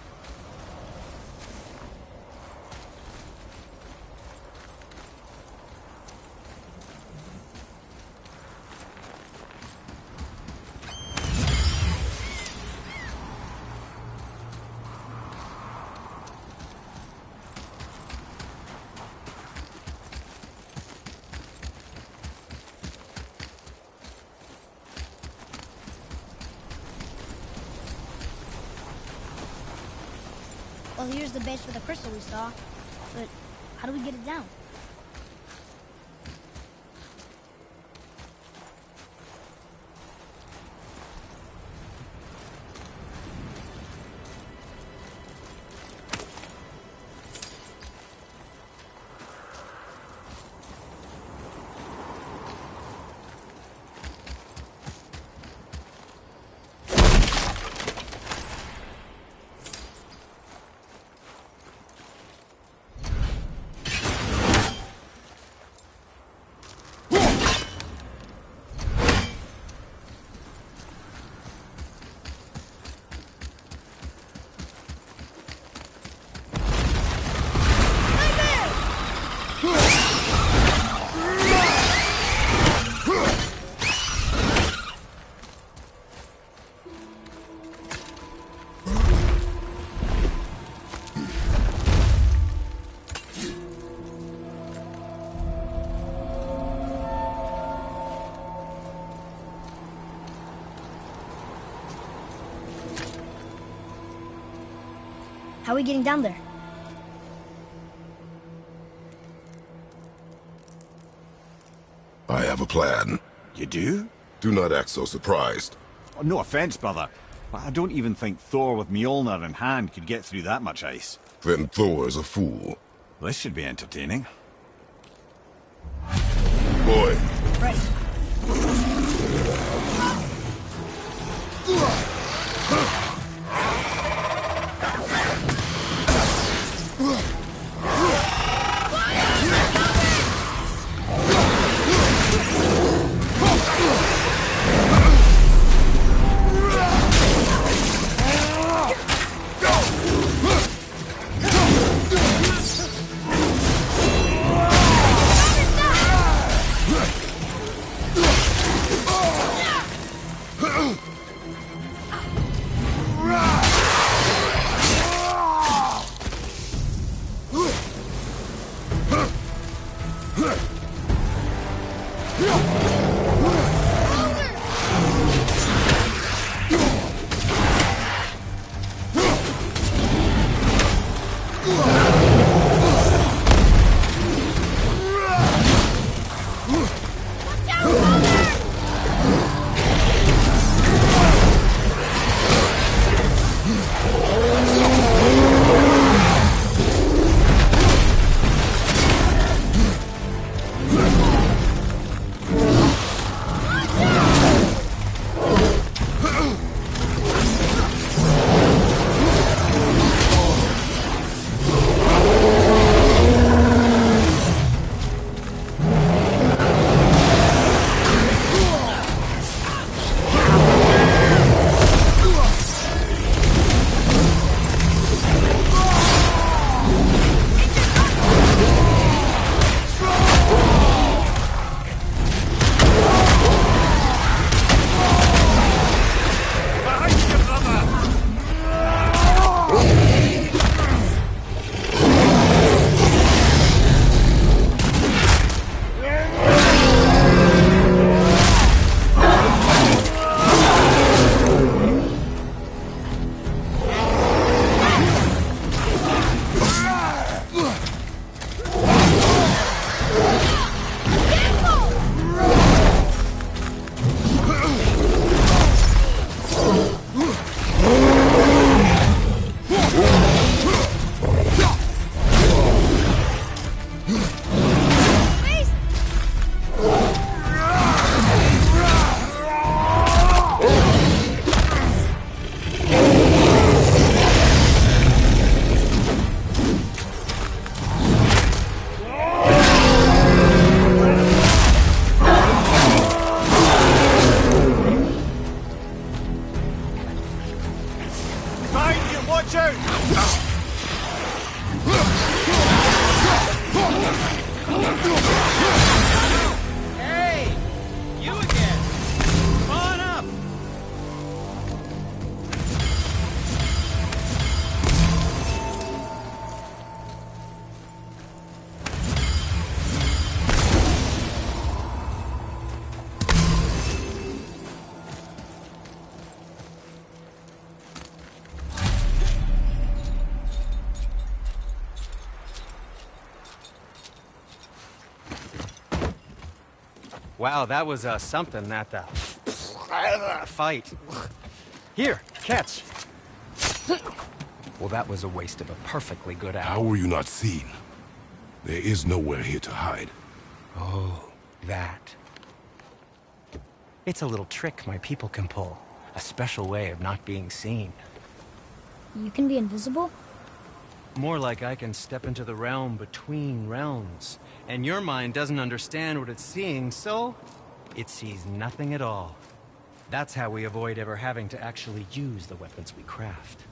Well, here's the base for the crystal we saw. But how do we get it down? How are we getting down there? I have a plan. You do? Do not act so surprised. Oh, no offense, brother, but I don't even think Thor with Mjolnir in hand could get through that much ice. Then Thor is a fool. This should be entertaining. Boy. Right. Wow, that was something, that fight. Here, catch. Well, that was a waste of a perfectly good hour. How were you not seen? There is nowhere here to hide. Oh, that. It's a little trick my people can pull. A special way of not being seen. You can be invisible? More like I can step into the realm between realms. And your mind doesn't understand what it's seeing, so it sees nothing at all. That's how we avoid ever having to actually use the weapons we craft.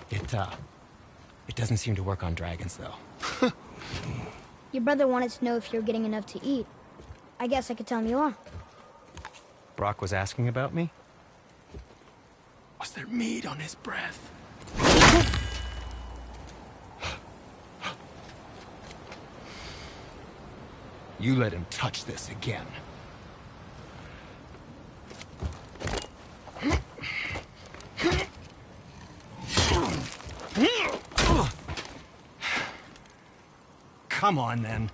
It doesn't seem to work on dragons, though. Your brother wanted to know if you're getting enough to eat. I guess I could tell him you are. Brock was asking about me? Was there meat on his breath? You let him touch this again. Come on, then.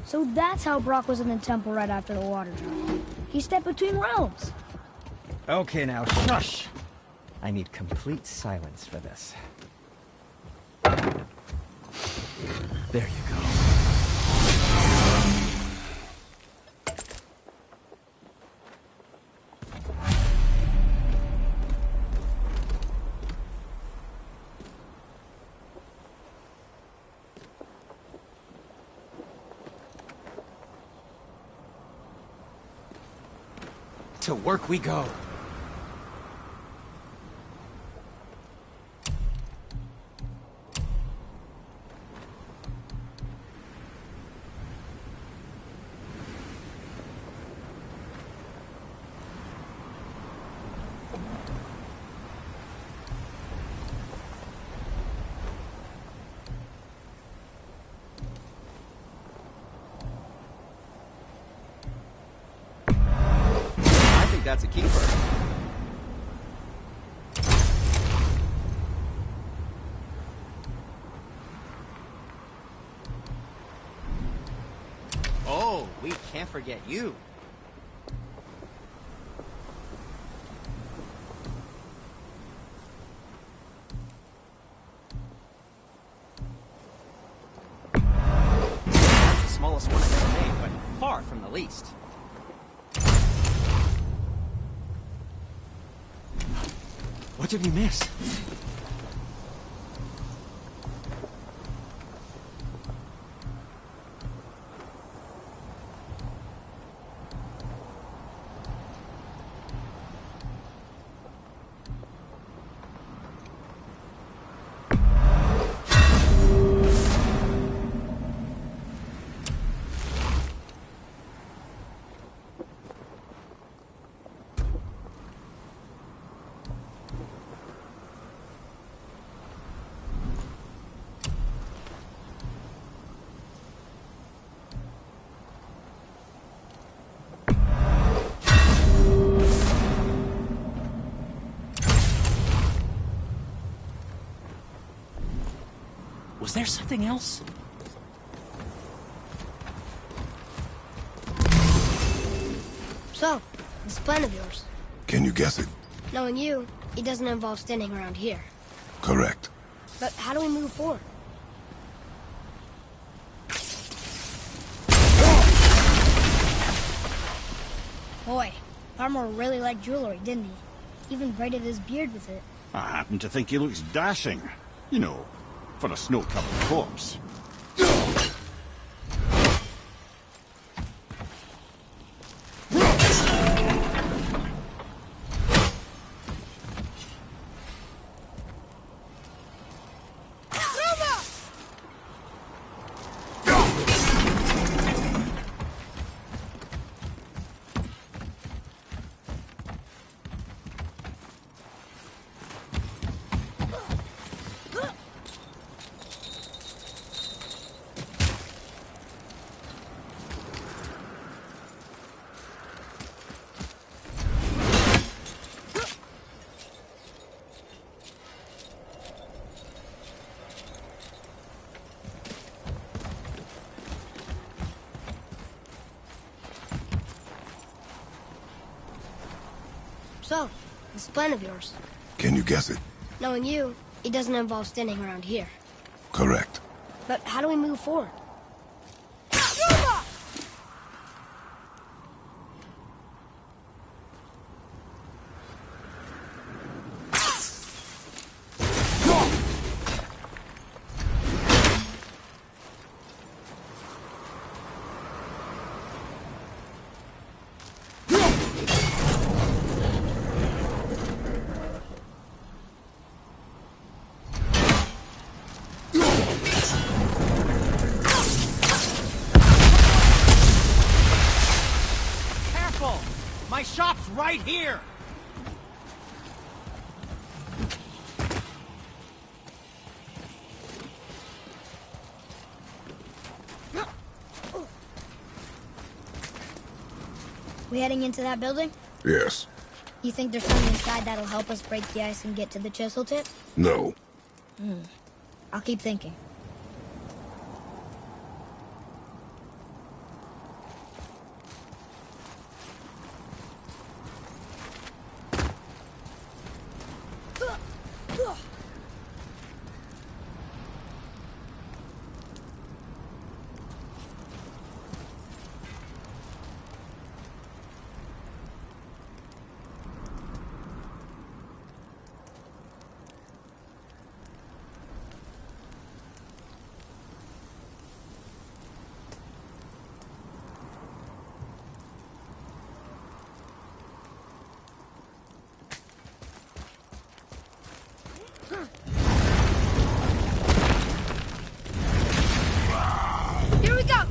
So that's how Brock was in the temple right after the water drop. He stepped between realms. Okay, now, shush! I need complete silence for this. There you go. To work we go. That's a keeper. Oh, we can't forget you. That's the smallest one I've ever made, but far from the least. What did we miss? Was there something else? So, this plan of yours. Can you guess it? Knowing you, it doesn't involve standing around here. Correct. But how do we move forward? Boy, Armor really liked jewelry, didn't he? Even braided his beard with it. I happen to think he looks dashing. You know, for a snow-covered corpse. So, this plan of yours. Can you guess it? Knowing you, it doesn't involve standing around here. Correct. But how do we move forward? My shop's right here! We heading into that building? Yes. You think there's something inside that'll help us break the ice and get to the chisel tip? No. I'll keep thinking. Here we go!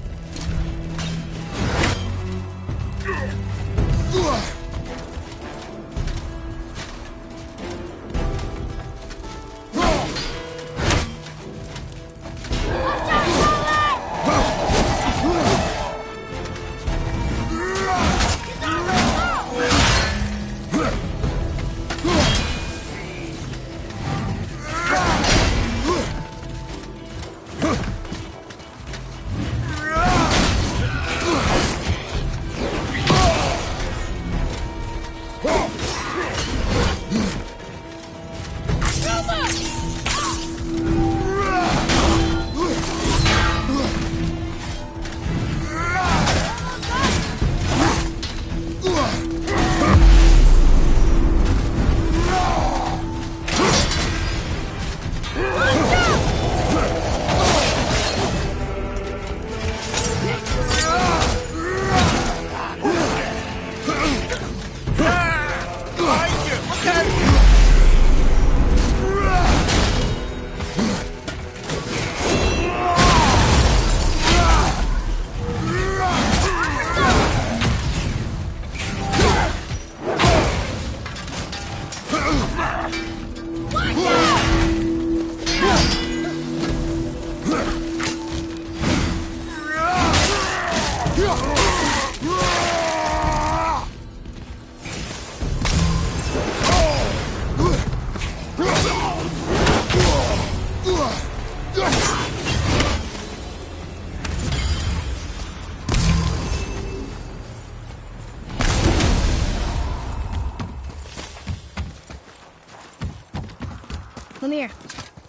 Lemire,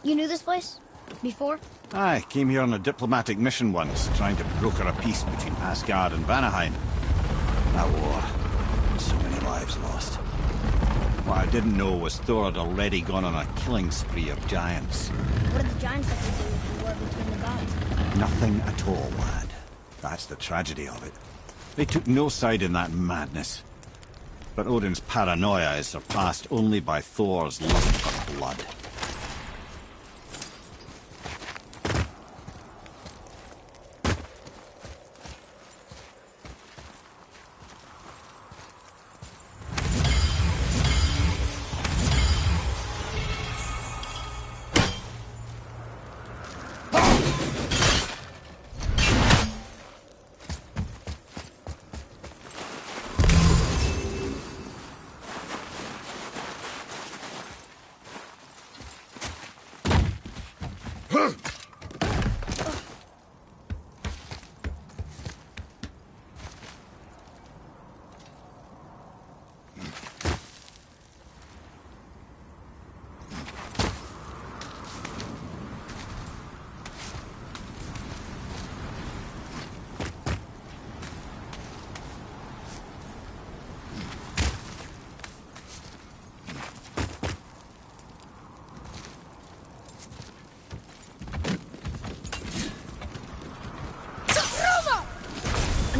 you knew this place? Before? I came here on a diplomatic mission once, trying to broker a peace between Asgard and Vanaheim. That war. So many lives lost. What I didn't know was Thor had already gone on a killing spree of giants. What did the giants have to do with the war between the gods? Nothing at all, lad. That's the tragedy of it. They took no side in that madness. But Odin's paranoia is surpassed only by Thor's lust for blood.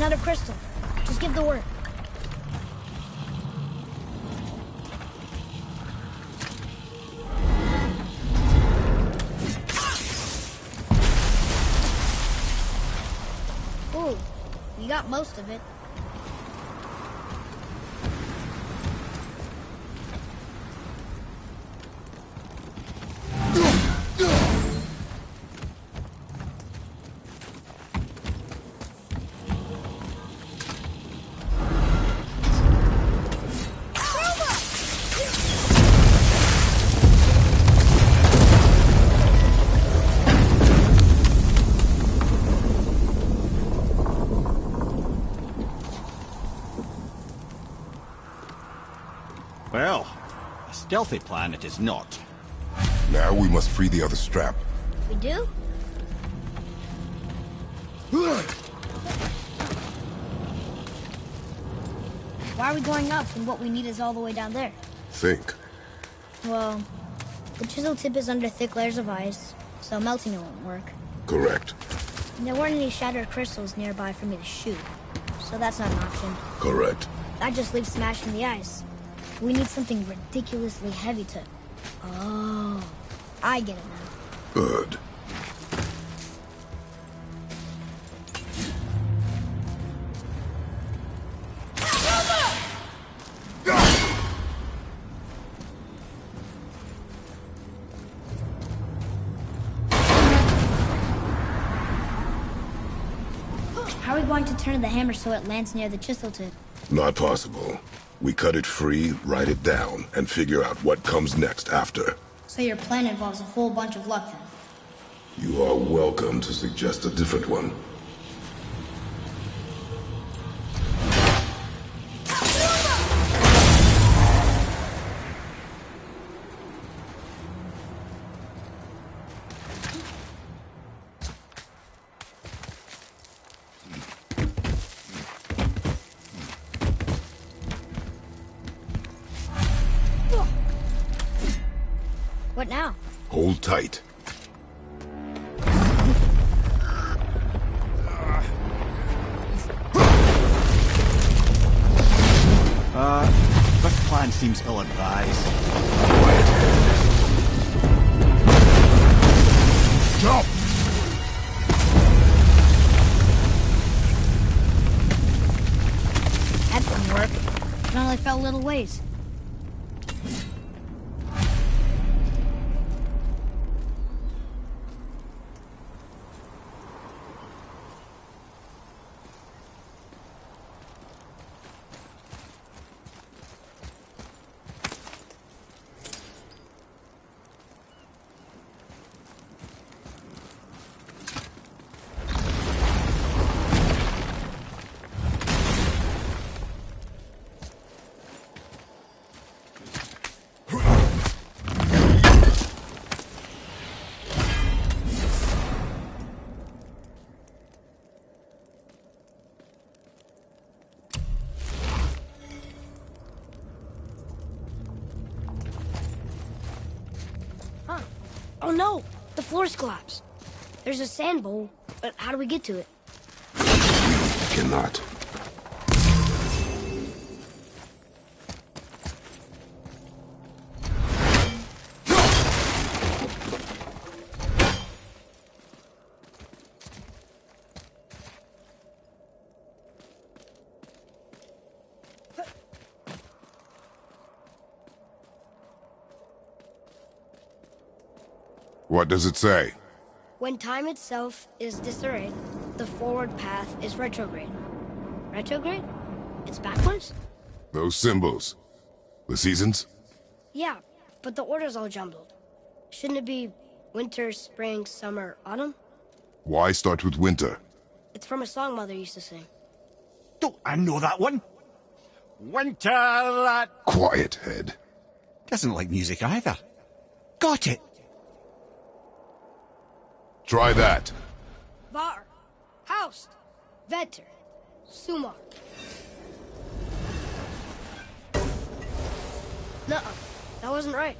Another crystal. Just give the word. Ooh, you got most of it. Well, a stealthy plan it is not. Now we must free the other strap. We do? Why are we going up when what we need is all the way down there? Think. Well, the chisel tip is under thick layers of ice, so melting it won't work. Correct. And there weren't any shattered crystals nearby for me to shoot, so that's not an option. Correct. That just leaves smashing the ice. We need something ridiculously heavy to... Oh, I get it now. Good. How are we going to turn the hammer so it lands near the chisel tip? Not possible. We cut it free, write it down, and figure out what comes next after. So your plan involves a whole bunch of luck then? You are welcome to suggest a different one. What now? Hold tight. This plan seems ill-advised. Jump! That didn't work. It only fell a little ways. Oh no! The floor's collapsed. There's a sand bowl, but how do we get to it? Cannot. What does it say? When time itself is disarrayed, the forward path is retrograde. Retrograde? It's backwards? Those symbols. The seasons? Yeah, but the order's all jumbled. Shouldn't it be winter, spring, summer, autumn? Why start with winter? It's from a song Mother used to sing. Don't I know that one? Winter that... Quiet, head. Doesn't like music either. Got it! Try that. Var, Haust, Vetter, Sumar. Nuh-uh, that wasn't right.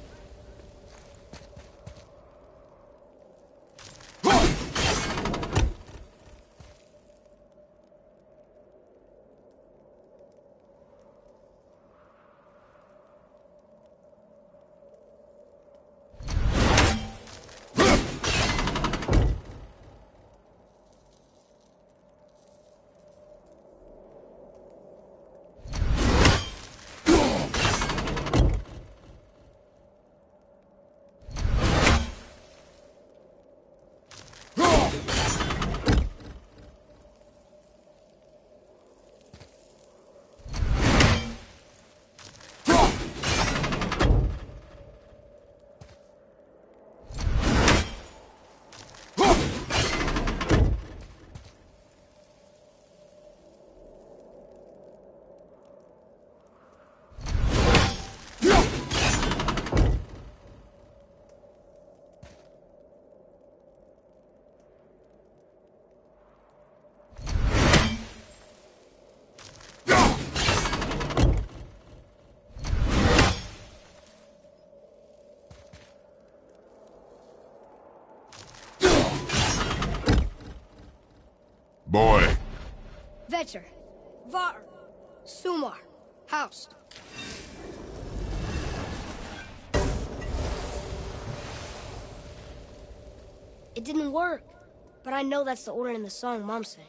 Boy. Vetter. Var. Sumar. House. It didn't work, but I know that's the order in the song Mom sang.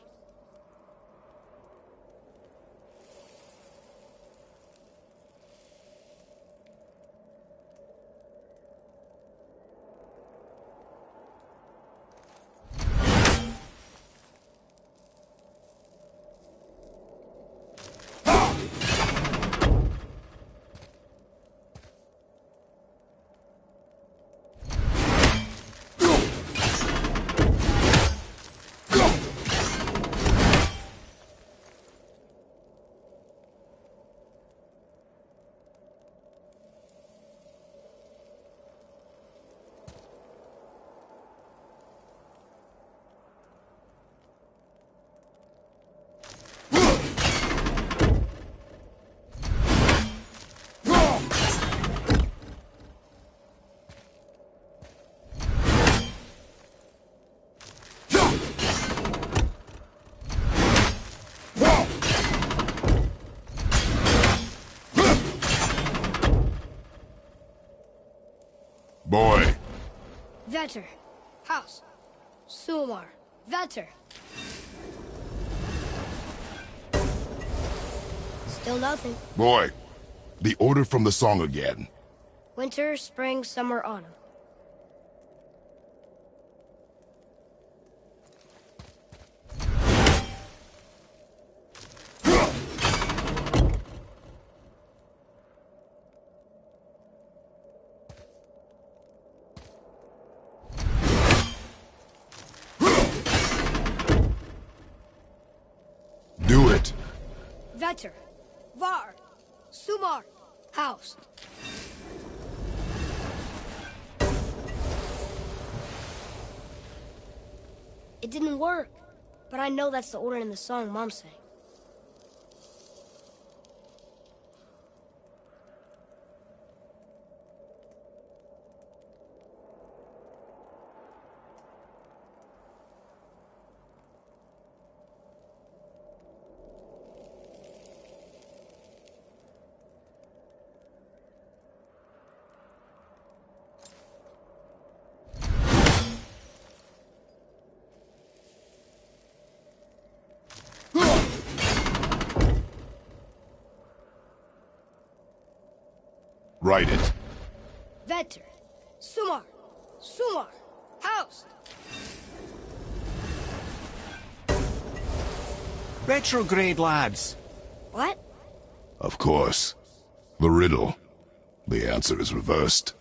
Boy. Vetter. House. Sumar. Vetter. Still nothing. Boy. The order from the song again. Winter, spring, summer, autumn. Do it. Vetter. Var. Sumar. House. It didn't work, but I know that's the order in the song Mom sang. Write it. Vetter. Sumar. Sumar. House. Retrograde, lads. What? Of course. The riddle. The answer is reversed.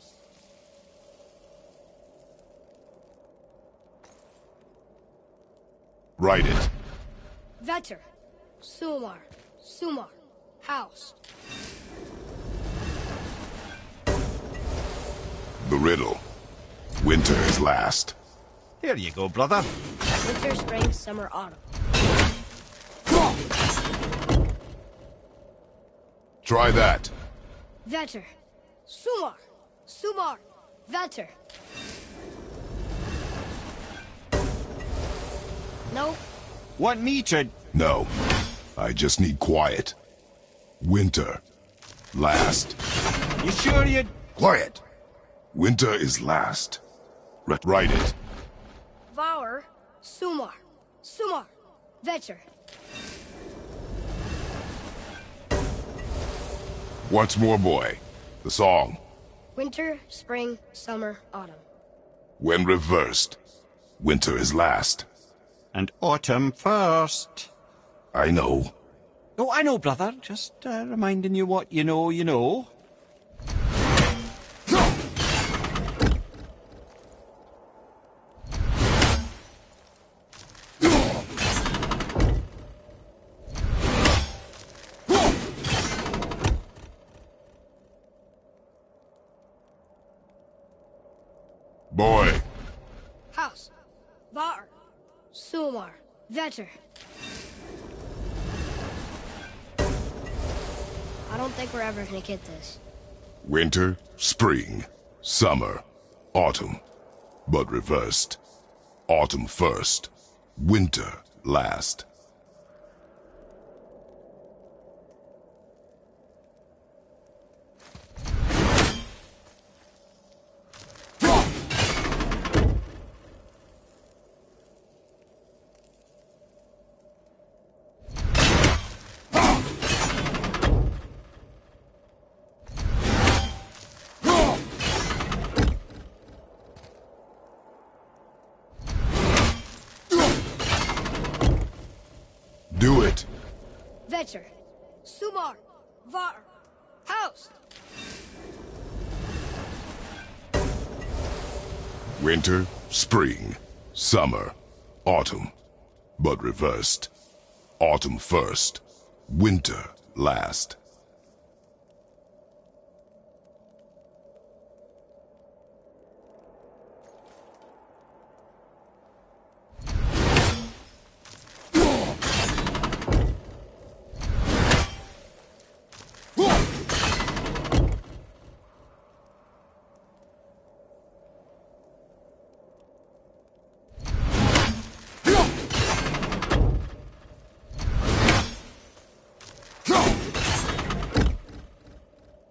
Write it. Vetter. Sumar. Sumar. House. The riddle. Winter is last. Here you go, brother. Winter, spring, summer, autumn. Try that. Vetter. Sumar. Sumar. Vetter. Nope. Want me to... No. I just need quiet. Winter. Last. You sure you... Quiet. Winter is last. Write it. Vour. Sumar. Sumar. Vetter. Once more, boy. The song. Winter, spring, summer, autumn. When reversed, winter is last. And autumn first. I know. Oh, I know, brother. Just reminding you what you know, you know. Boy. House. Var. Sumar. Vetter. I don't think we're ever gonna get this. Winter, spring, summer, autumn. But reversed. Autumn first. Winter last. Do it! Vetter. Sumar. Var. House. Winter, spring, summer, autumn. But reversed. Autumn first, winter last.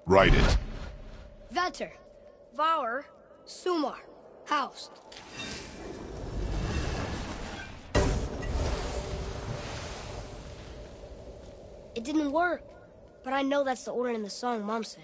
Write it. Vetter. Var. Sumar. House. It didn't work, but I know that's the order in the song Mom sang.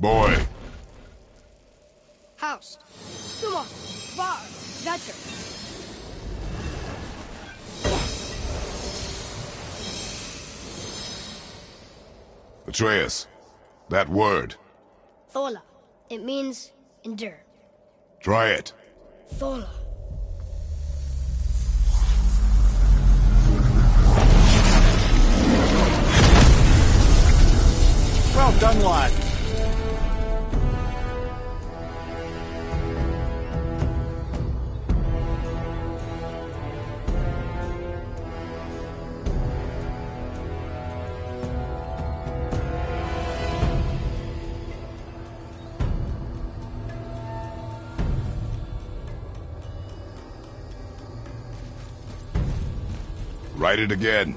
Boy. House. Sumar. Var. Vetter. Atreus, that word. Thola. It means endure. Try it. Thola. Well done, lad. Write it again.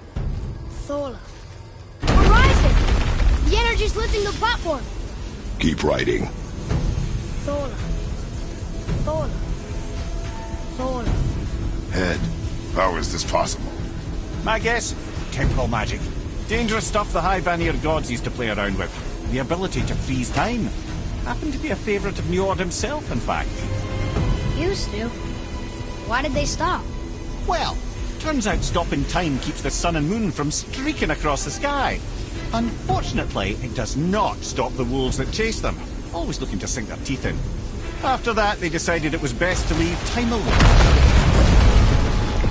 Thola. We're rising! The energy's lifting the platform! Keep writing. Thola. Thola. Thola. Head, how is this possible? My guess? Temporal magic. Dangerous stuff the High Vanir gods used to play around with. The ability to freeze time. Happened to be a favourite of Njord himself, in fact. Used to. Why did they stop? Well, turns out stopping time keeps the sun and moon from streaking across the sky. Unfortunately, it does not stop the wolves that chase them, always looking to sink their teeth in. After that, they decided it was best to leave time alone.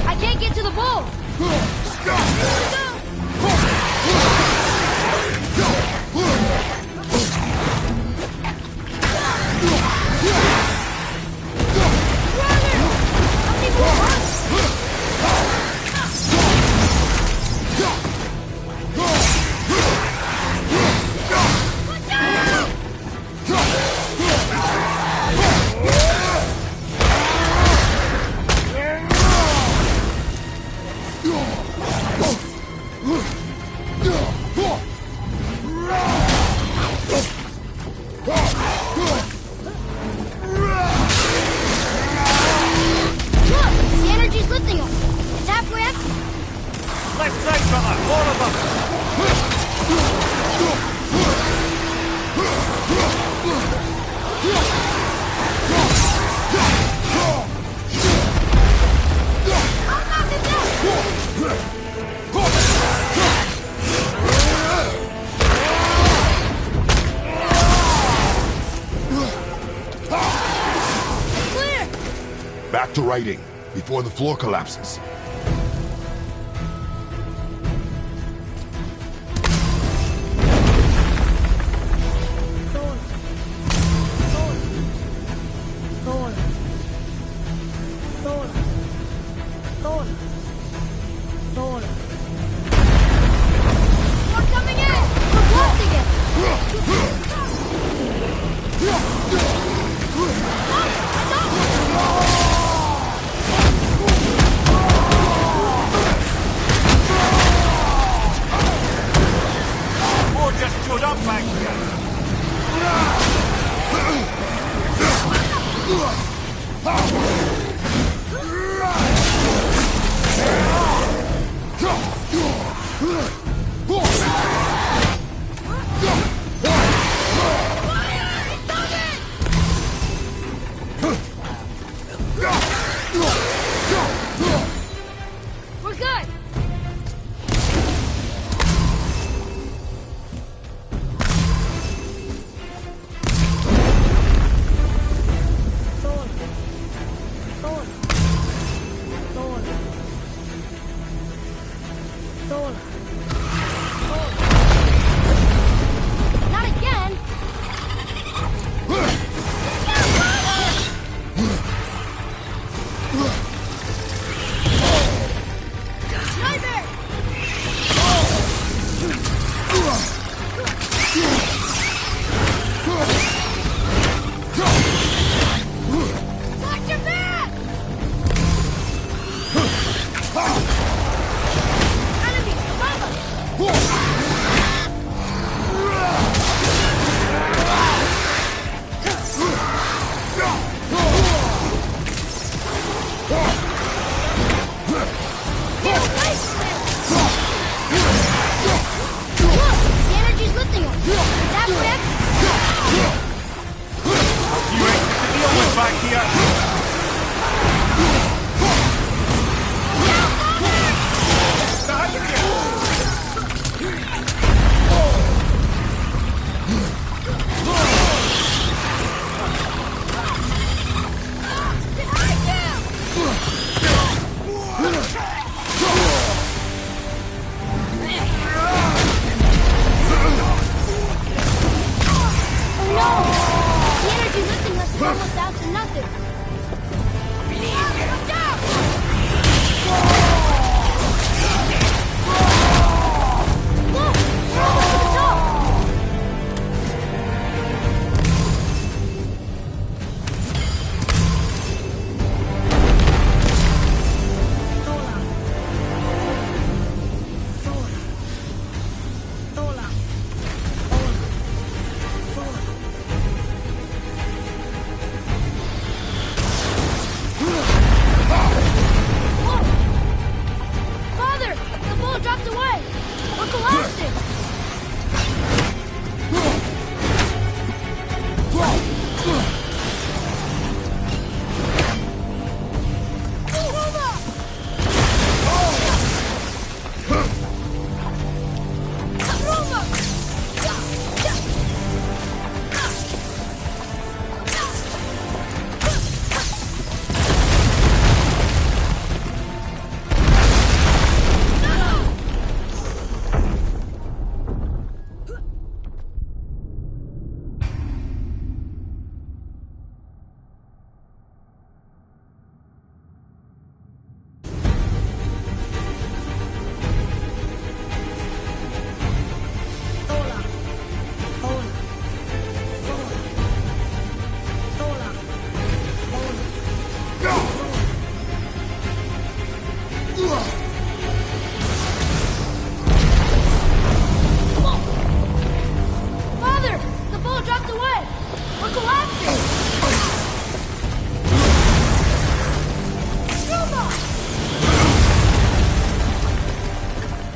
I can't get to the bowl! Back to writing, before the floor collapses.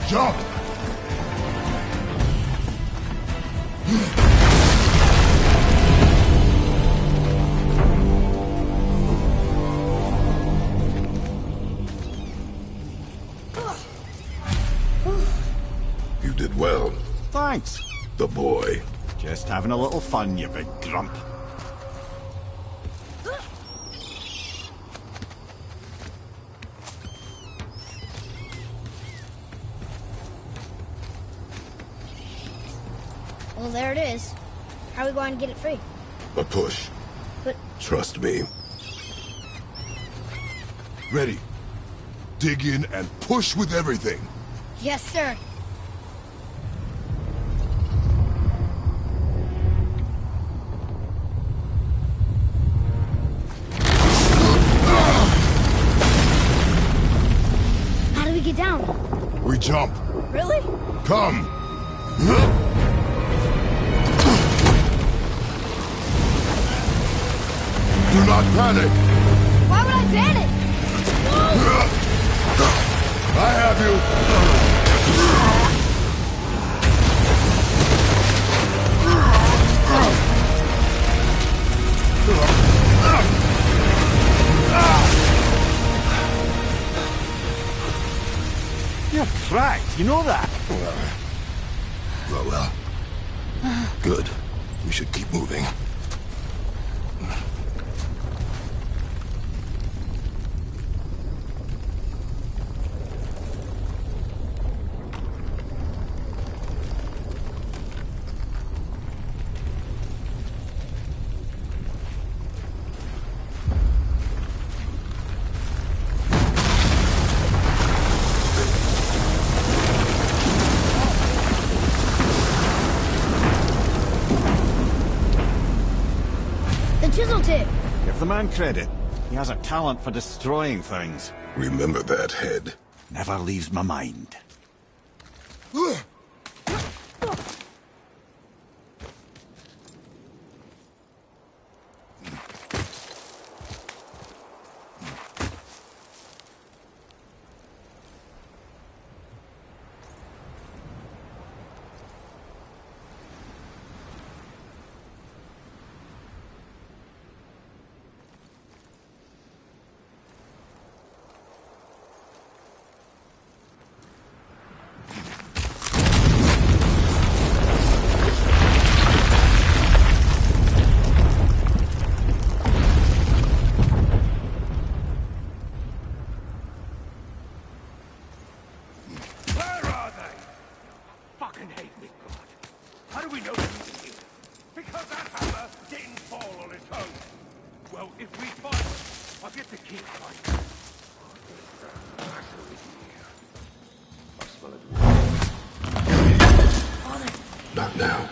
Jump! You did well, Thanks. the boy. Just having a little fun, you big grump. Well, there it is. How are we going to get it free? A push. But Trust me. Ready. Dig in and push with everything. yes, sir. How do we get down? We jump. Really? Come. Do not panic. Why would I panic? I have you. You're cracked, you know that? Well. Good. We should keep moving. The chisel tip. Give the man credit. He has a talent for destroying things. Remember that head. Never leaves my mind. Where are they? Fucking hate this blood. How do we know he's here? Because that hammer didn't fall on its own. Well, if we fight, I'll get to keep fighting. Not now.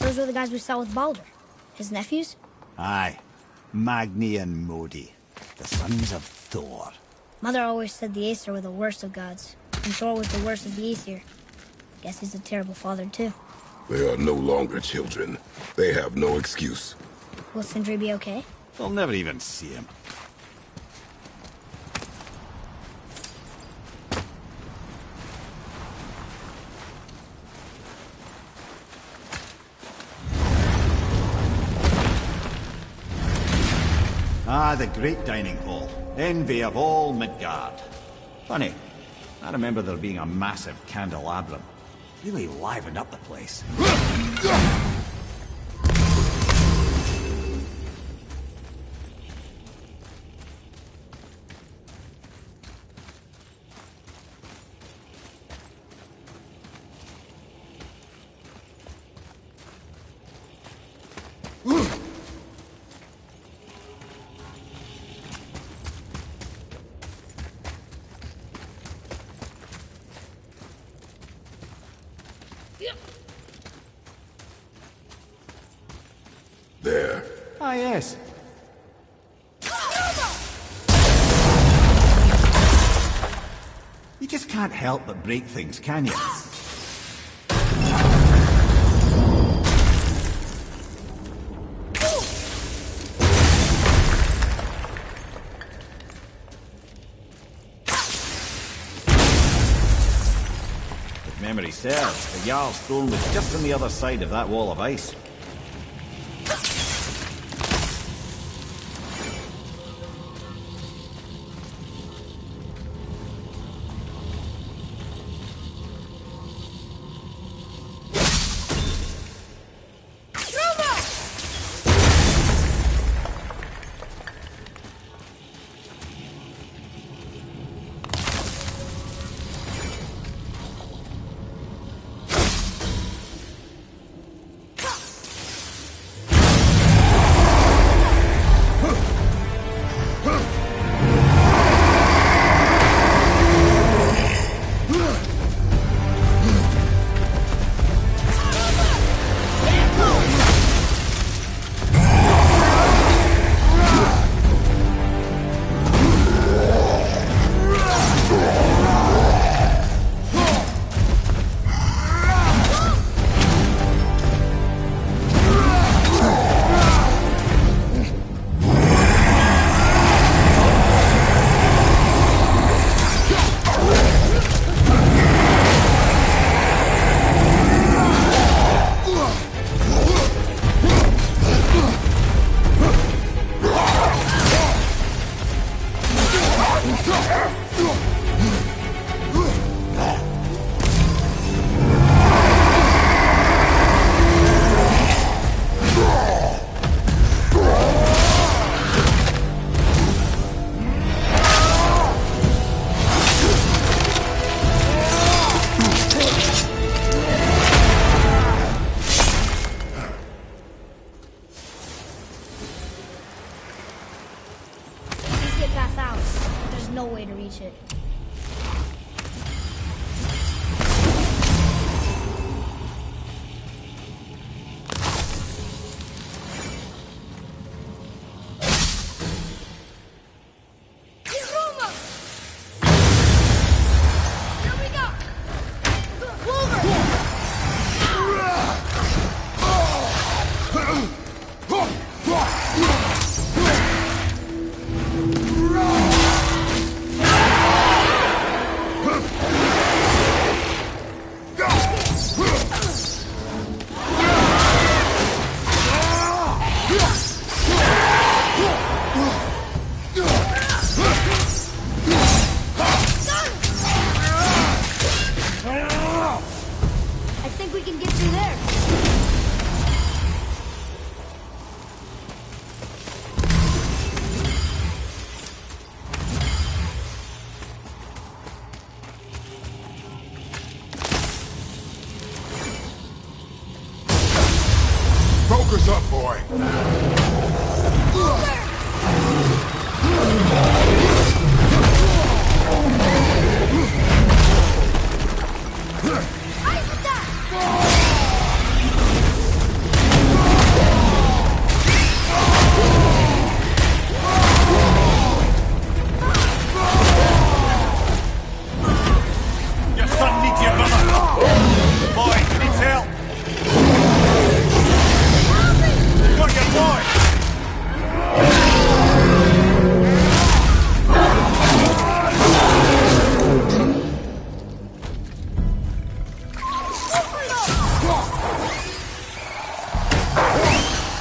Those were the guys we saw with Baldur. His nephews? Aye. Magni and Modi. The sons of Thor. Mother always said the Aesir were the worst of gods, and Thor was the worst of the Aesir. Guess he's a terrible father, too. They are no longer children. They have no excuse. Will Sindri be okay? They'll never even see him. Ah, the great dining hall. Envy of all Midgard. Funny, I remember there being a massive candelabrum. Really livened up the place. There. Ah, yes. You just can't help but break things, can you? If memory serves, the Jarl's throne was just on the other side of that wall of ice. no way to reach it. Focus up, boy. Your son needs your brother. Boy, he needs help. Got your boy.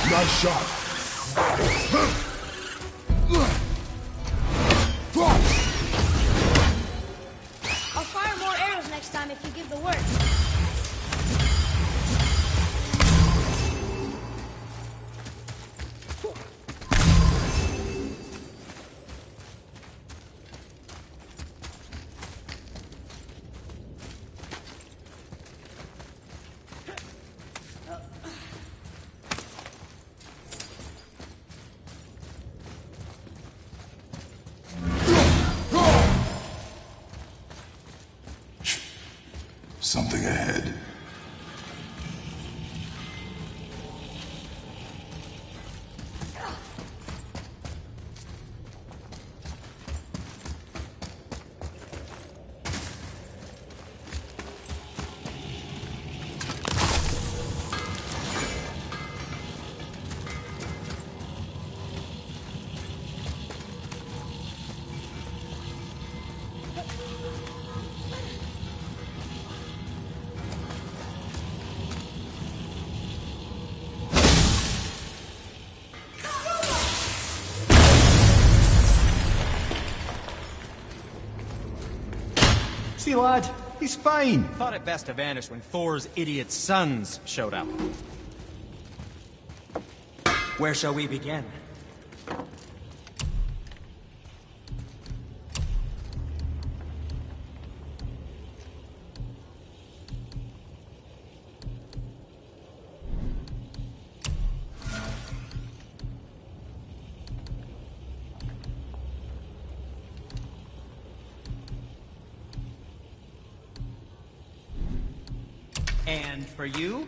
Nice shot. I'll fire more arrows next time if you give the word. Something ahead. Goofy lad. He's fine. Thought it best to vanish when Thor's idiot sons showed up. Where shall we begin? And for you?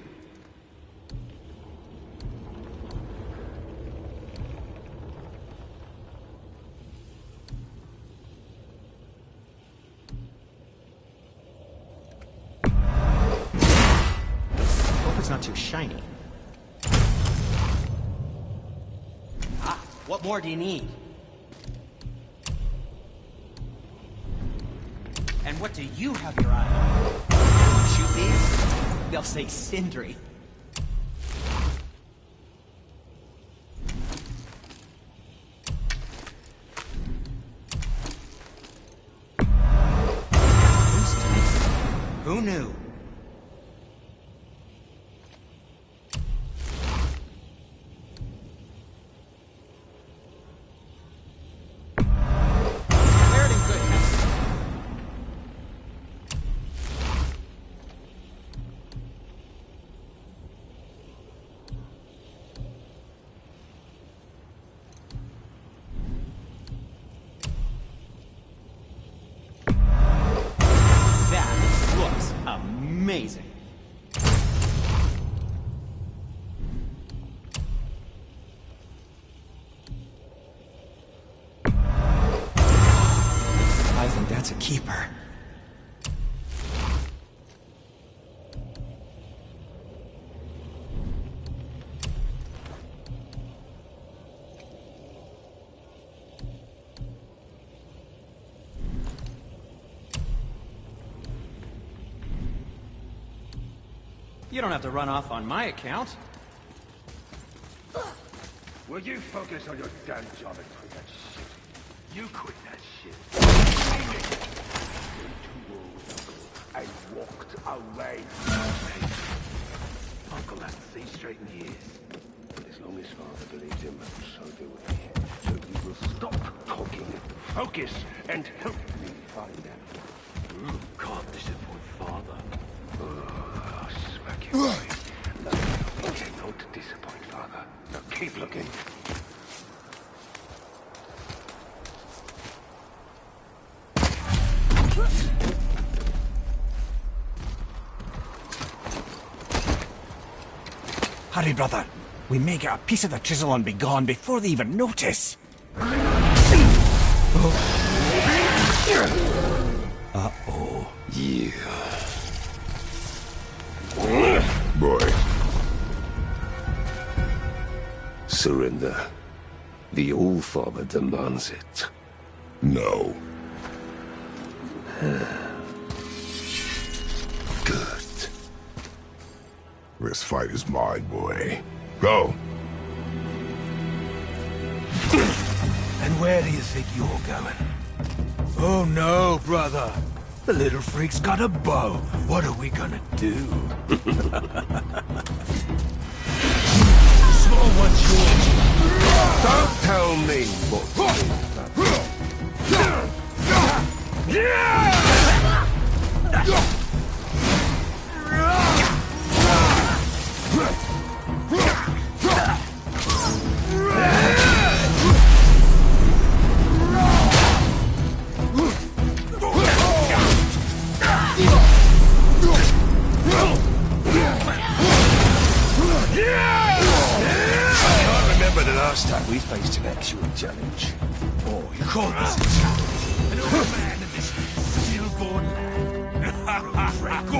Hope it's not too shiny. Ah, what more do you need? And what do you have your eye on? Shoot these? They'll say Sindri. Who knew? Wear it in good health. That looks amazing. I think that's a keeper. You don't have to run off on my account. Will you focus on your damn job and quit that shit? You quit that shit. I walked away. Uncle has to see straight in the ears. As long as Father believes him, so do we. So you will stop talking, focus, and help me find out. Can't disappoint Father. I'll smack you away. No, you cannot disappoint Father. Now keep looking. Hurry, brother. We may get a piece of the chisel and be gone before they even notice. Uh-oh. Yeah. Boy. Surrender. The All-Father demands it. No. Good. This fight is mine, boy. Go. And where do you think you're going? Oh no, brother. The little freak's got a bow. What are we gonna do? Small one's yours. Don't tell me what to do. The last time we faced an actual challenge. Oh, you call this a challenge? An old man in this stillborn land. Frank, go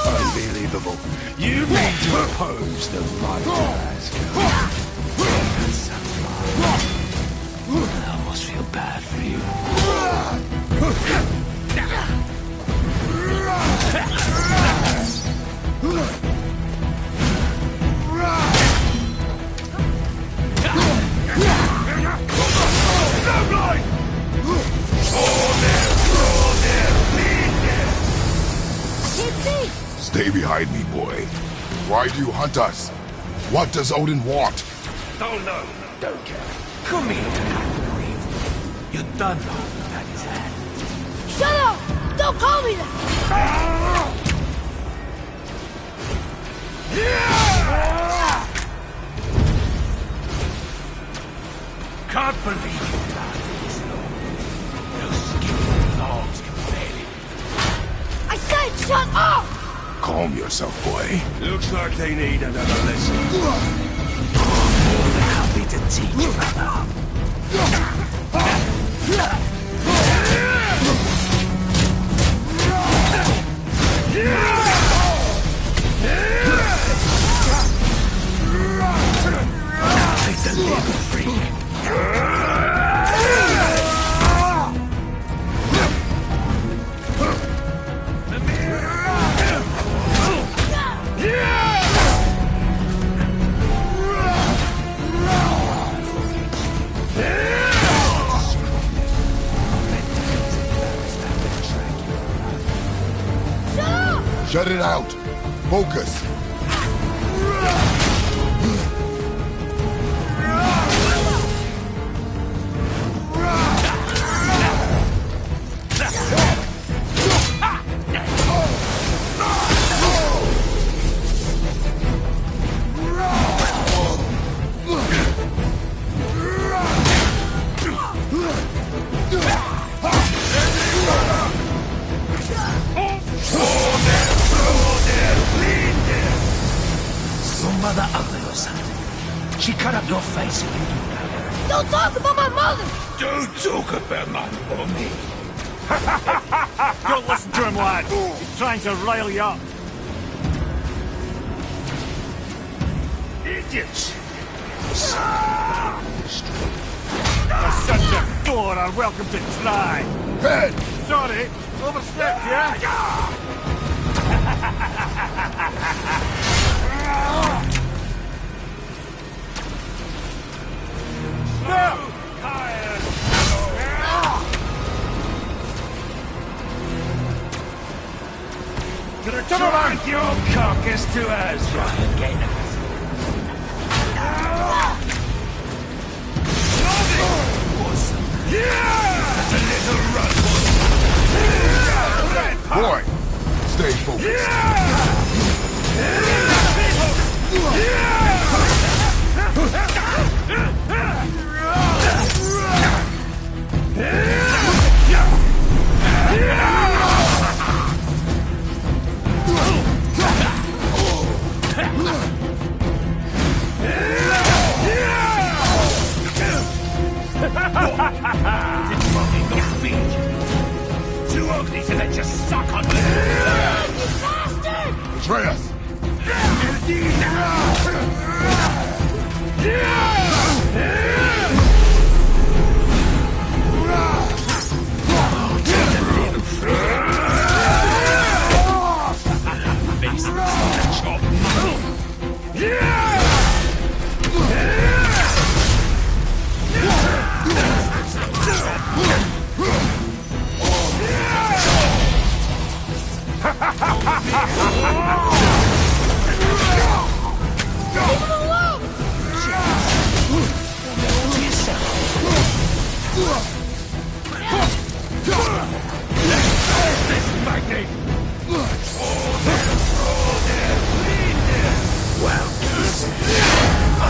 Unbelievable. You mean to oppose the might of Asgard? That's a lie. feel bad for you. Stay behind me, boy. Why do you hunt us? What does Odin want? Oh no, don't care. Come here to that queen. You done know that is hand. Shut up! Don't call me that! Can't believe you lasted this long. Those skinny dogs can barely... I said shut up! Calm yourself, boy. Looks like they need another lesson. More than happy to teach you, brother. Take the little freak. Shut it out. Focus. Mother ugly or something. She cut up your face if you do that. Don't talk about my mother! Don't talk about my mommy. Don't listen to him, lad. He's trying to rile you up. Idiots. The sons of Thor are welcome to try. Head! Sorry, overstepped, yeah? Turn around your carcass to us. Try again. Awesome. That's a little run. Boy, stay focused. Too ugly to let you suck on me. You bastard! Atreus!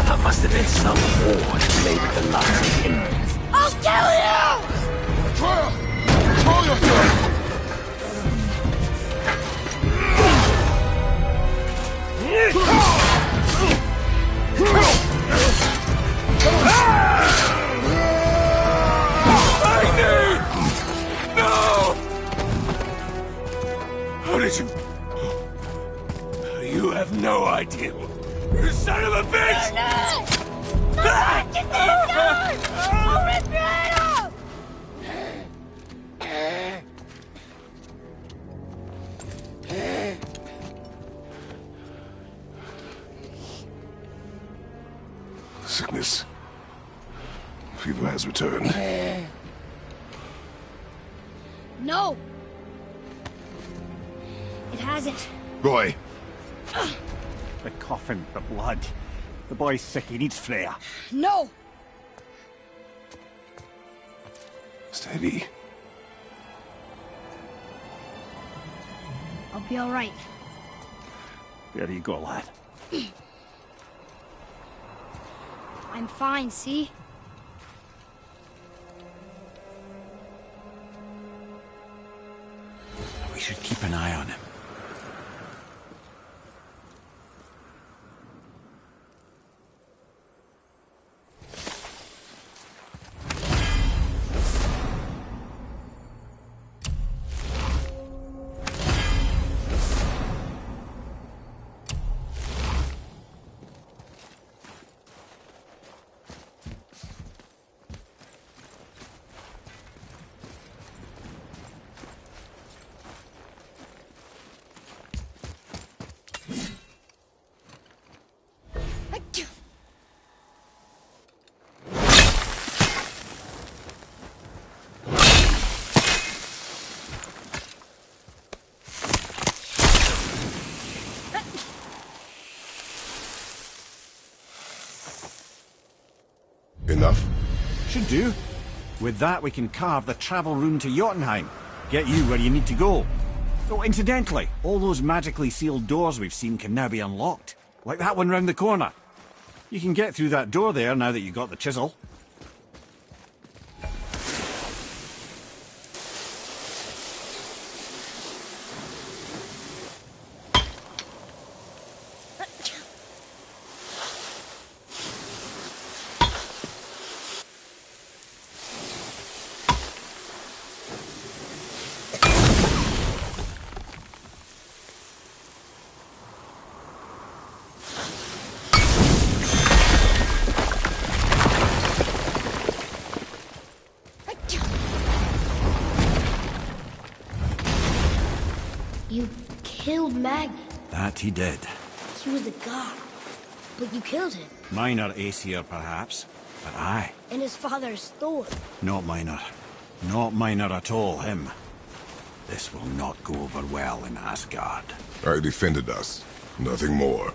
That must have been some war that made the last him. I'll kill you! Atreus! Control yourself! No! How did you... You have no idea. You son of a bitch! No! No! Get this! No! I'll rip your head off! Sickness. Fever has returned. No! It hasn't. Roy! The coughing, the blood. The boy's sick, he needs Freya. No! Steady. I'll be alright. There you go, lad. I'm fine, see? We should keep an eye on him. Enough? Should do. With that, we can carve the travel rune to Jotunheim. Get you where you need to go. Oh, incidentally, all those magically sealed doors we've seen can now be unlocked. Like that one round the corner. You can get through that door there now that you got the chisel. You killed Magni. That he did. He was a god. But you killed him. Minor Aesir, perhaps. But I. And his father's Thor. Not minor. Not minor at all, him. This will not go over well in Asgard. I defended us. Nothing more.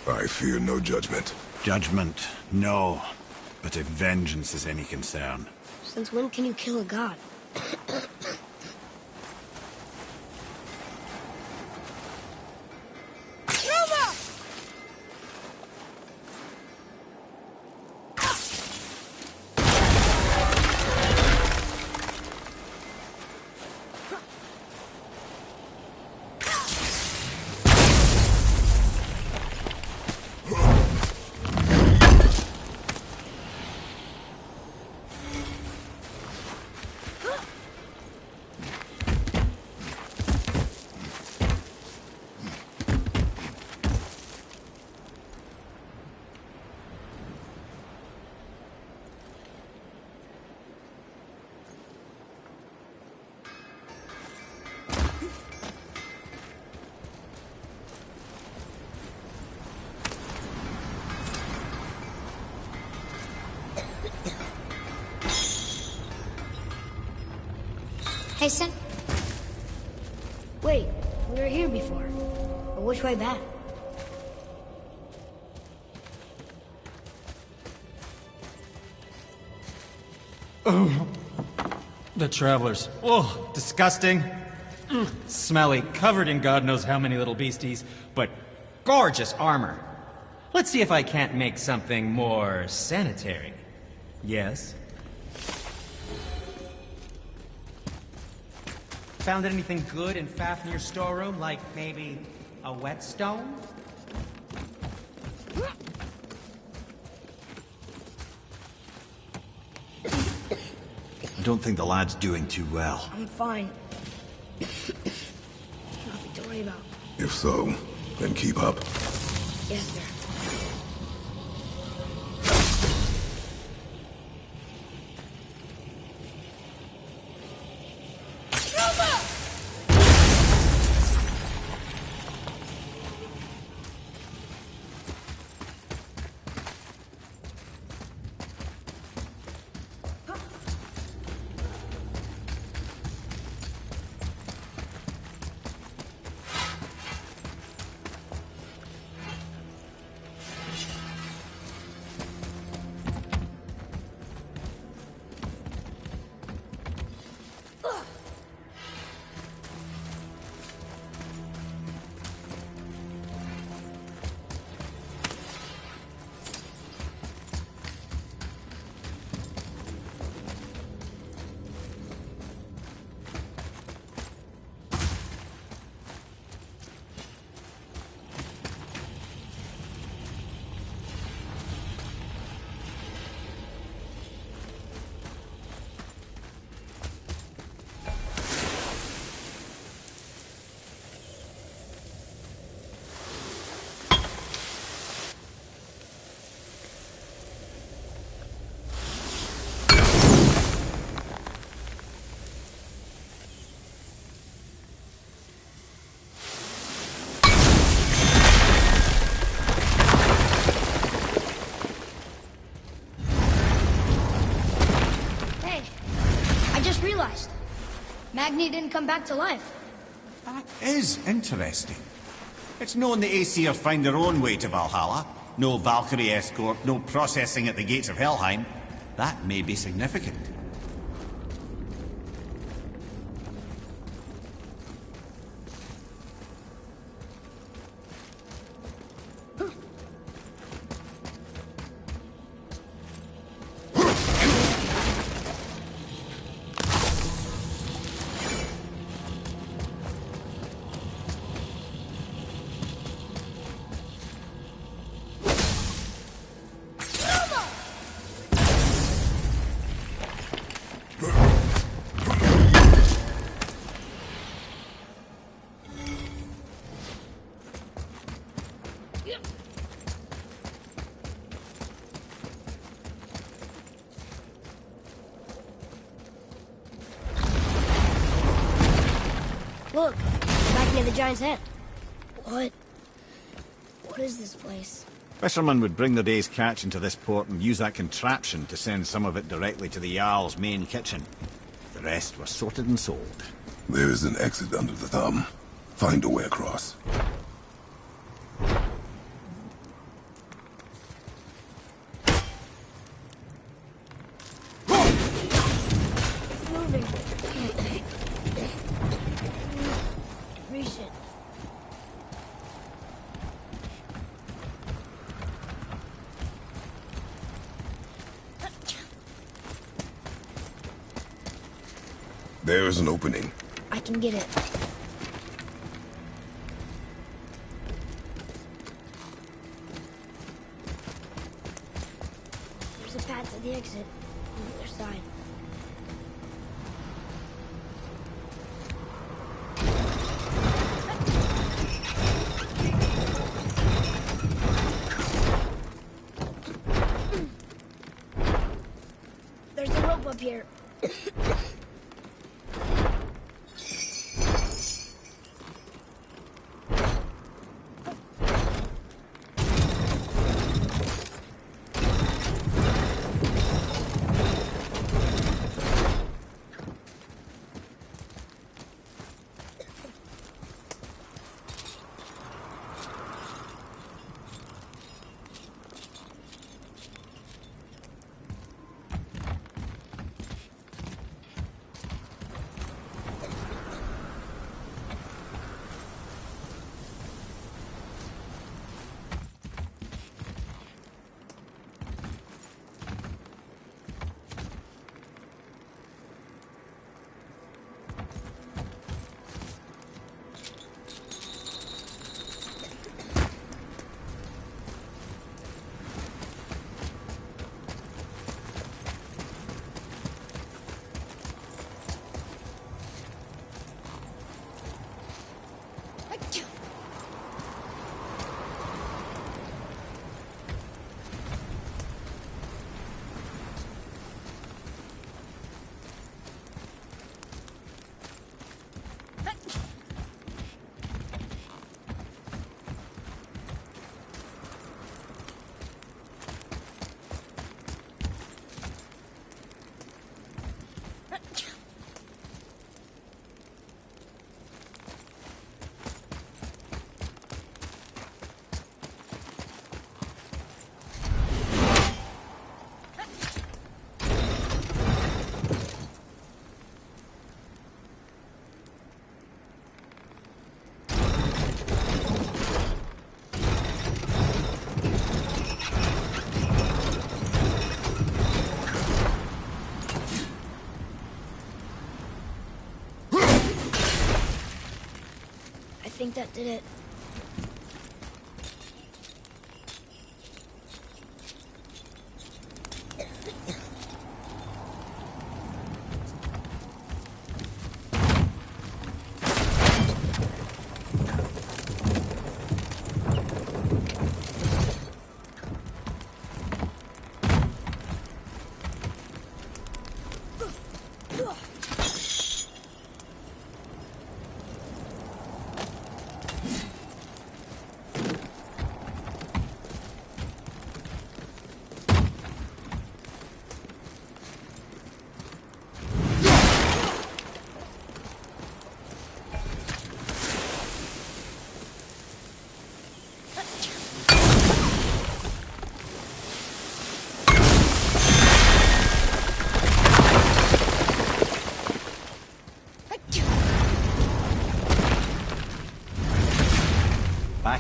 I fear no judgment. Judgment, no. But if vengeance is any concern. Since when can you kill a god? Hey, Sen. Wait, we were here before. But which way back? The travelers. Oh, disgusting. Smelly, covered in God knows how many little beasties, but gorgeous armor. Let's see if I can't make something more sanitary. Yes? Found anything good in Fafnir's storeroom, like maybe a whetstone? I don't think the lad's doing too well. I'm fine. Nothing to worry about. If so, then keep up. Yes, sir. Magni didn't come back to life. That is interesting. It's known the Aesir find their own way to Valhalla. No Valkyrie escort, no processing at the gates of Helheim. That may be significant. Look, back near the giant's head. What is this place? Fishermen would bring their day's catch into this port and use that contraption to send some of it directly to the Jarl's main kitchen. The rest was sorted and sold. There is an exit under the thumb. Find a way across. It's moving. Reach it. There is an opening. I can get it. There's a path to the exit on the other side. There's a rope up here. I think that did it.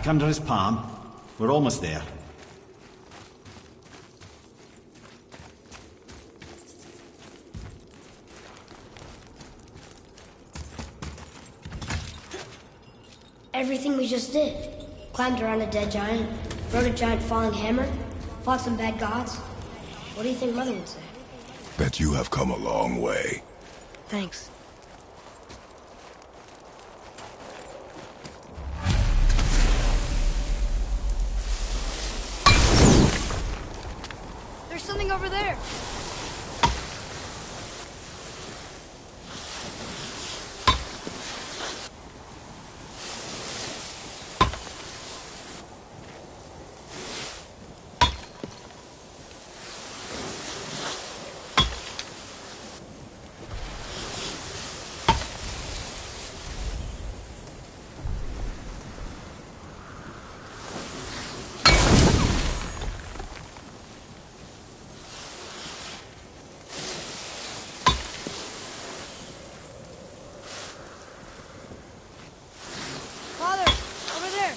back under his palm. We're almost there. Everything we just did. Climbed around a dead giant, rode a giant falling hammer, fought some bad gods. What do you think Mother would say? That you have come a long way. Thanks. There's something over there. Father, over there.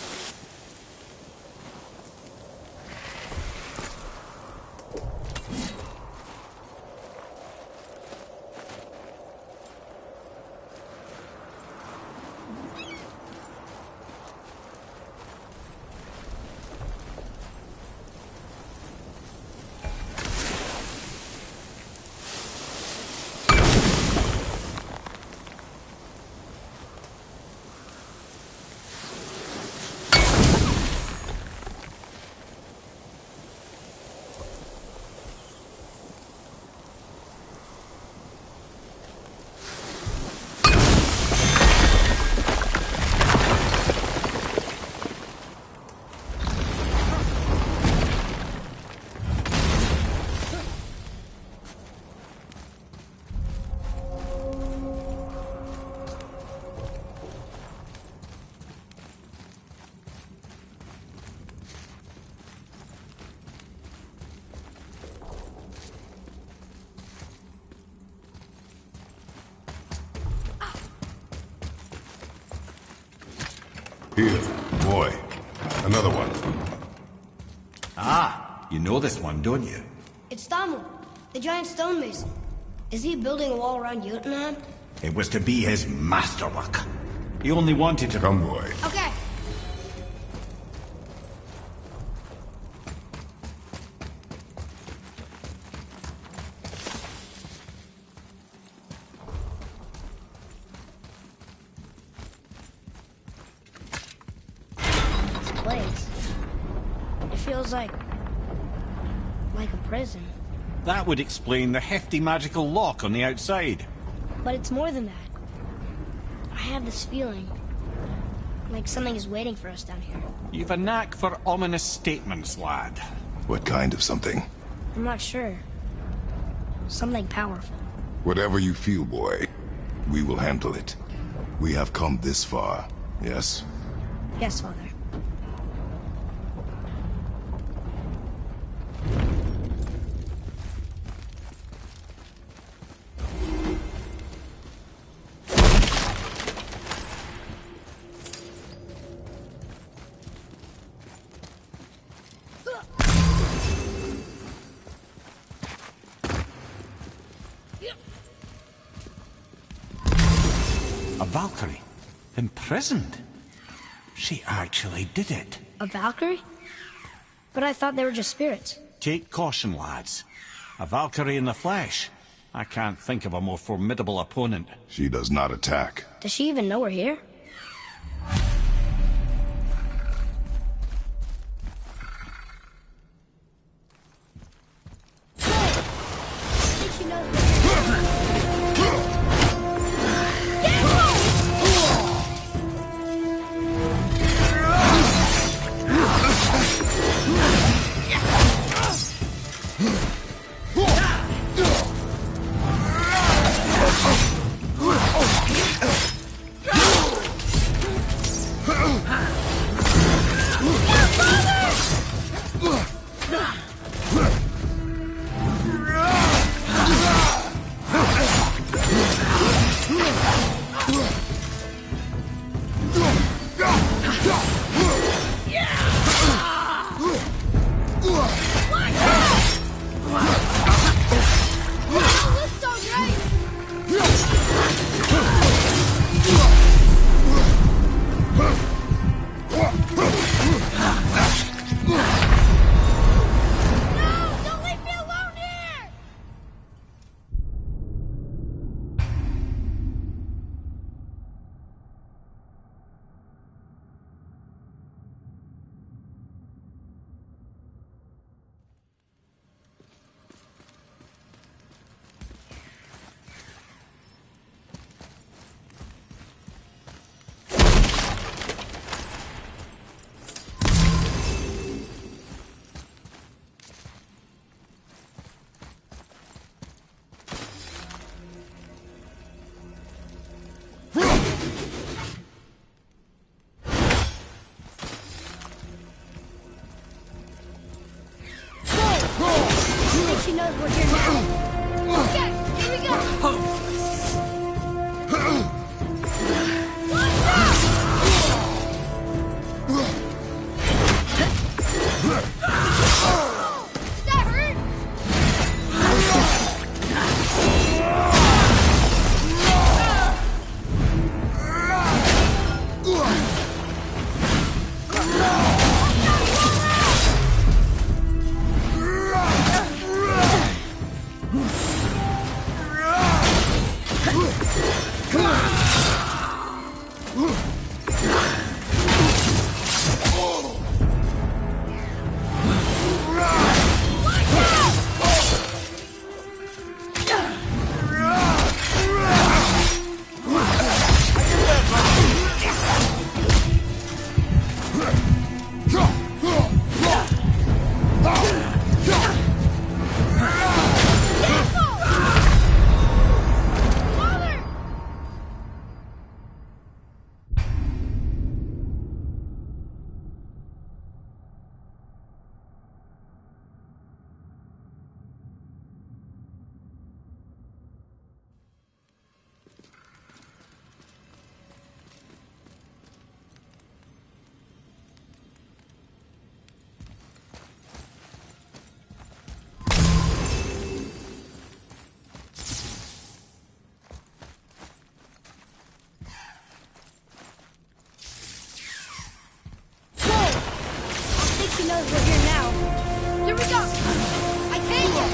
Here, boy. Another one. Ah, you know this one, don't you? It's Damu, the giant stonemason. Is he building a wall around Jotunheim? It was to be his masterwork. He only wanted to... Come, boy. Okay. This place. It feels like a prison. That would explain the hefty magical lock on the outside. But it's more than that. I have this feeling like something is waiting for us down here. You've a knack for ominous statements, lad. What kind of something? I'm not sure. Something powerful. Whatever you feel, boy, we will handle it. We have come this far, yes? Yes, Father. A Valkyrie? Imprisoned? She actually did it. A Valkyrie? But I thought they were just spirits. Take caution, lads. A Valkyrie in the flesh. I can't think of a more formidable opponent. She does not attack. Does she even know we're here? I think she knows we're here. he knows we're here now. Okay, here we go. Watch out! Does that hurt? He knows we're here now. Here we go! I take it!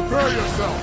Prepare yourself!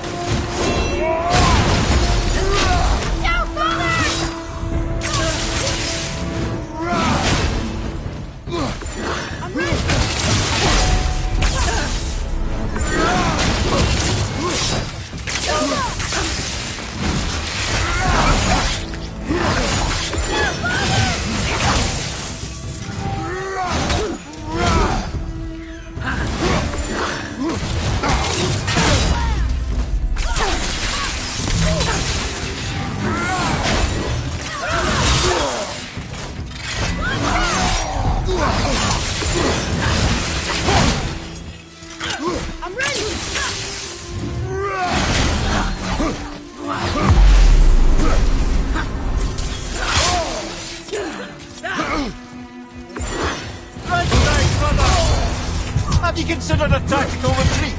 Have you considered a tactical retreat?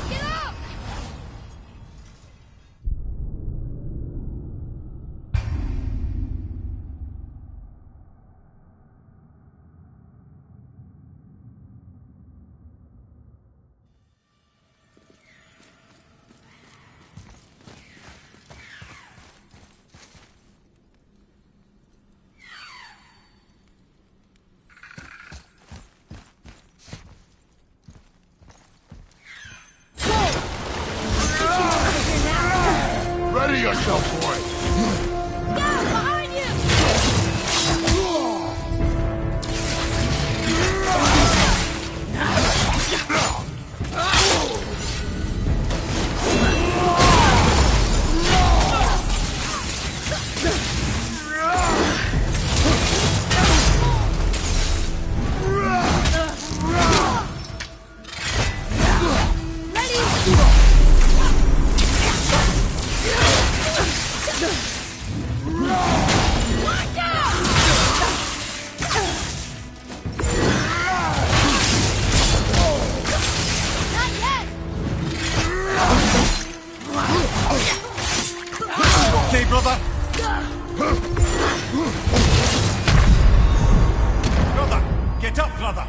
Get up! Ready yourself, boy! Yeah, behind you! way, brother! Brother! Get up, brother!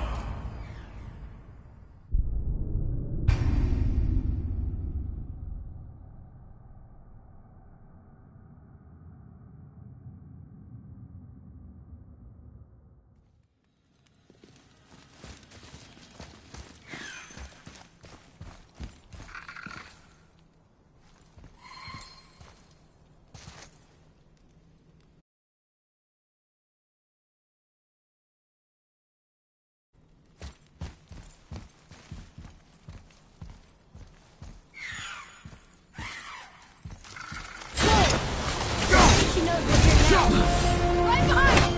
She knows we're here now. Right behind!